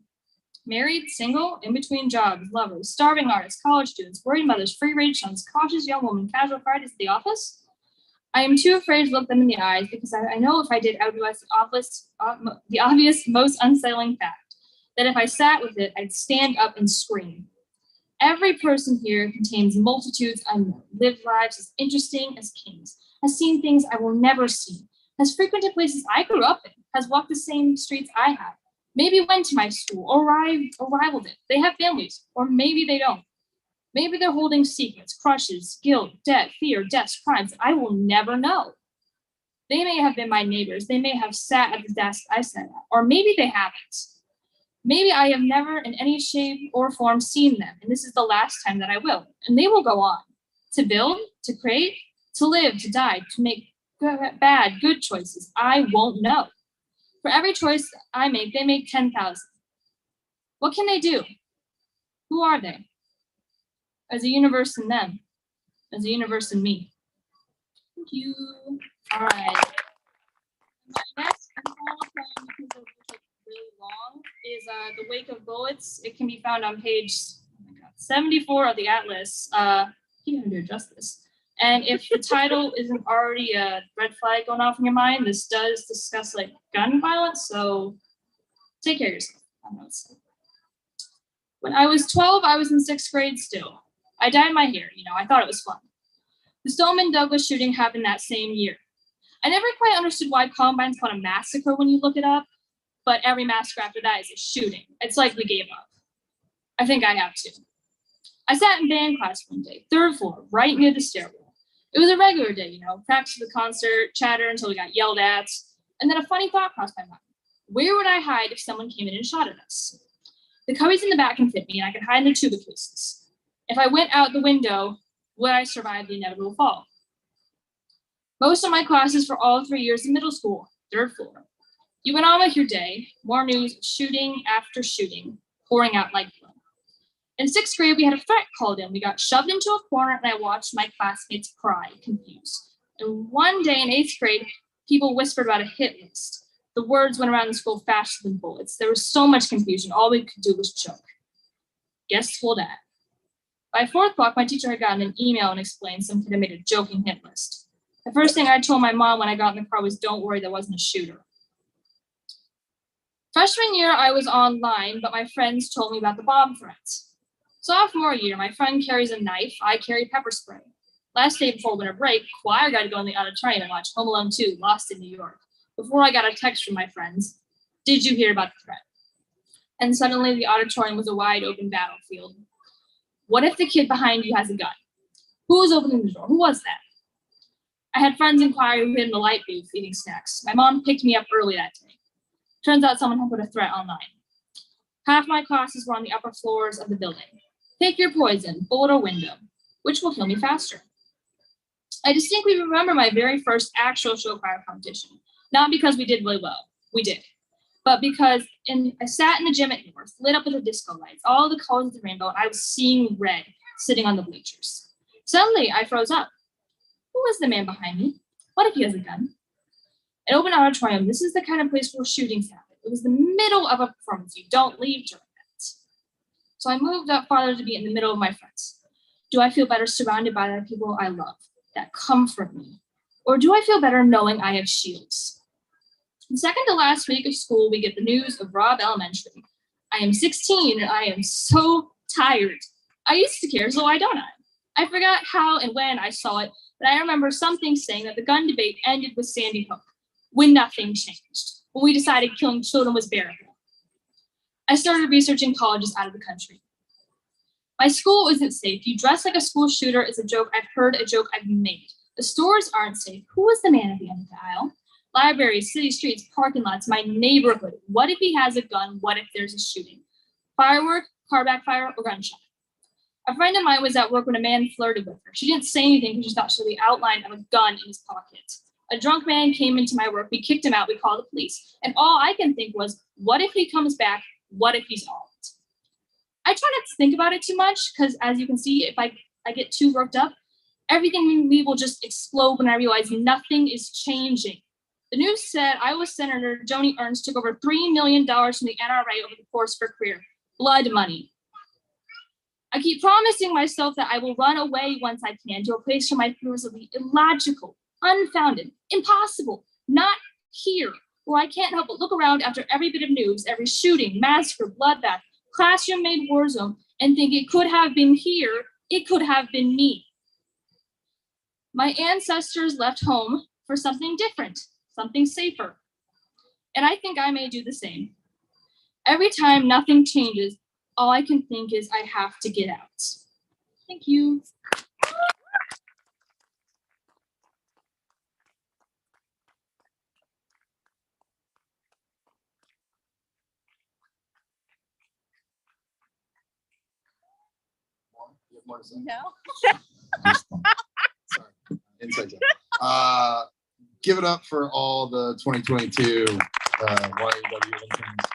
Married, single, in between jobs, lovers, starving artists, college students, worried mothers, free-range sons, cautious young woman, casual Fridays at the office. I am too afraid to look them in the eyes because I know if I did, I would realize the obvious, most unsettling fact, that if I sat with it, I'd stand up and scream. Every person here contains multitudes I know, lived lives as interesting as kings, has seen things I will never see, has frequented places I grew up in, has walked the same streets I have, maybe went to my school or rivaled it. They have families, or maybe they don't. Maybe they're holding secrets, crushes, guilt, debt, fear, deaths, crimes I will never know. They may have been my neighbors. They may have sat at the desk I sat at, or maybe they haven't. Maybe I have never in any shape or form seen them, and this is the last time that I will. And they will go on to build, to create, to live, to die, to make bad, good choices. I won't know. For every choice I make, they make 10,000. What can they do? Who are they? As a universe in them, as a universe in me. Thank you. All right. My next and final poem, because it's really long, is The Wake of Bullets. It can be found on page 74 of the Atlas. Can't even do it justice. And if the title isn't already a red flag going off in your mind, this does discuss like gun violence, so take care of yourself. I know it's... When I was 12, I was in 6th grade still. I dyed my hair, I thought it was fun. The Stoneman Douglas shooting happened that same year. I never quite understood why Columbine's called a massacre when you look it up, but every massacre after that is a shooting. It's like we gave up. I think I have too. I sat in band class one day, 3rd floor, right near the stairwell. It was a regular day, practice for the concert, chatter until we got yelled at, and then a funny thought crossed my mind. Where would I hide if someone came in and shot at us? The cubbies in the back can fit me, and I could hide in the tuba cases. If I went out the window, would I survive the inevitable fall? Most of my classes for all 3 years in middle school, 3rd floor. You went on with your day, more news, shooting after shooting, pouring out like blood. In 6th grade, we had a threat called in. We got shoved into a corner, and I watched my classmates cry, confused. And one day in 8th grade, people whispered about a hit list. The words went around the school faster than bullets. There was so much confusion. All we could do was choke. Guess what? By 4 o'clock, my teacher had gotten an email and explained some kid had made a joking hit list. The first thing I told my mom when I got in the car was, don't worry, there wasn't a shooter. Freshman year, I was online, but my friends told me about the bomb threats. Sophomore year, my friend carries a knife, I carry pepper spray. Last day before winter break, choir got to go in the auditorium and watch Home Alone 2, Lost in New York. Before I got a text from my friends, did you hear about the threat? And suddenly the auditorium was a wide open battlefield. What if the kid behind you has a gun? Who was opening the door? Who was that? I had friends in choir who hid in the light booth eating snacks. My mom picked me up early that day. Turns out someone had put a threat online. Half my classes were on the upper floors of the building. Pick your poison, bullet or window. Which will kill me faster? I distinctly remember my very first actual show choir competition. Not because we did really well. We did. But because I sat in the gym at North, lit up with the disco lights, all the colors of the rainbow, and I was seeing red sitting on the bleachers. Suddenly, I froze up. Who was the man behind me? What if he has a gun? An open auditorium, this is the kind of place where shootings happen. It was the middle of a performance. You don't leave during that. So I moved up farther to be in the middle of my friends. Do I feel better surrounded by the people I love that comfort me? Or do I feel better knowing I have shields? The second to last week of school, we get the news of Robb Elementary. I am 16 and I am so tired. I used to care, so why don't I? I forgot how and when I saw it, but I remember something saying that the gun debate ended with Sandy Hook, when nothing changed, when we decided killing children was bearable. I started researching colleges out of the country. My school isn't safe. You dress like a school shooter is a joke I've heard, a joke I've made. The stores aren't safe. Who is the man at the end of the aisle? Libraries, city streets, parking lots, my neighborhood. What if he has a gun? What if there's a shooting? Firework, car backfire, or gunshot? A friend of mine was at work when a man flirted with her. She didn't say anything because she thought she saw the outline of a gun in his pocket. A drunk man came into my work. We kicked him out. We called the police. And all I can think was, what if he comes back? What if he's armed? I try not to think about it too much because, as you can see, if I get too worked up, everything in me will just explode when I realize nothing is changing. The news said Iowa Senator Joni Ernst took over $3 million from the NRA over the course of her career. Blood money. I keep promising myself that I will run away once I can to a place where my fears will be illogical, unfounded, impossible, not here, where I can't help but look around after every bit of news, every shooting, massacre, bloodbath, classroom-made war zone, and think it could have been here, it could have been me. My ancestors left home for something different, something safer, and I think I may do the same. Every time nothing changes, all I can think is I have to get out. Thank you. More to say? No. Sorry, inside joke. Give it up for all the 2022 YAW interns.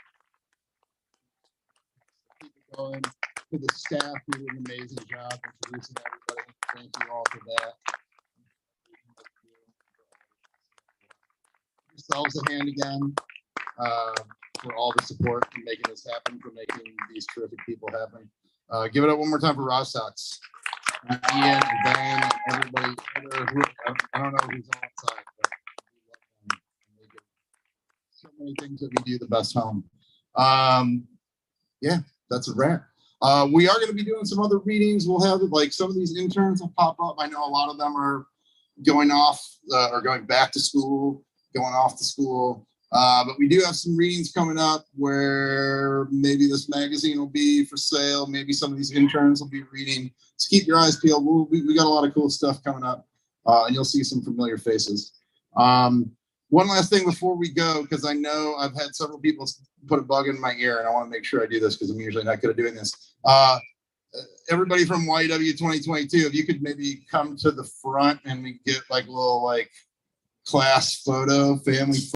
Keep it going. To the staff who did an amazing job introducing everybody. Thank you all for that. Yourselves a hand again for all the support and making this happen, for making these terrific people happen. Give it up one more time for Ross Sox. Ian and Ben and everybody. I don't know who's outside, but we love them. They do so many things that we do the best home. Yeah, that's a wrap. We are going to be doing some other readings. We'll have like some of these interns will pop up. I know a lot of them are going off or going back to school, going off to school. But we do have some readings coming up where maybe this magazine will be for sale. Maybe some of these interns will be reading. So keep your eyes peeled. We got a lot of cool stuff coming up, and you'll see some familiar faces. One last thing before we go, because I know I've had several people put a bug in my ear, and I want to make sure I do this because I'm usually not good at doing this. Everybody from YW 2022, if you could maybe come to the front and we get like a little like class photo, family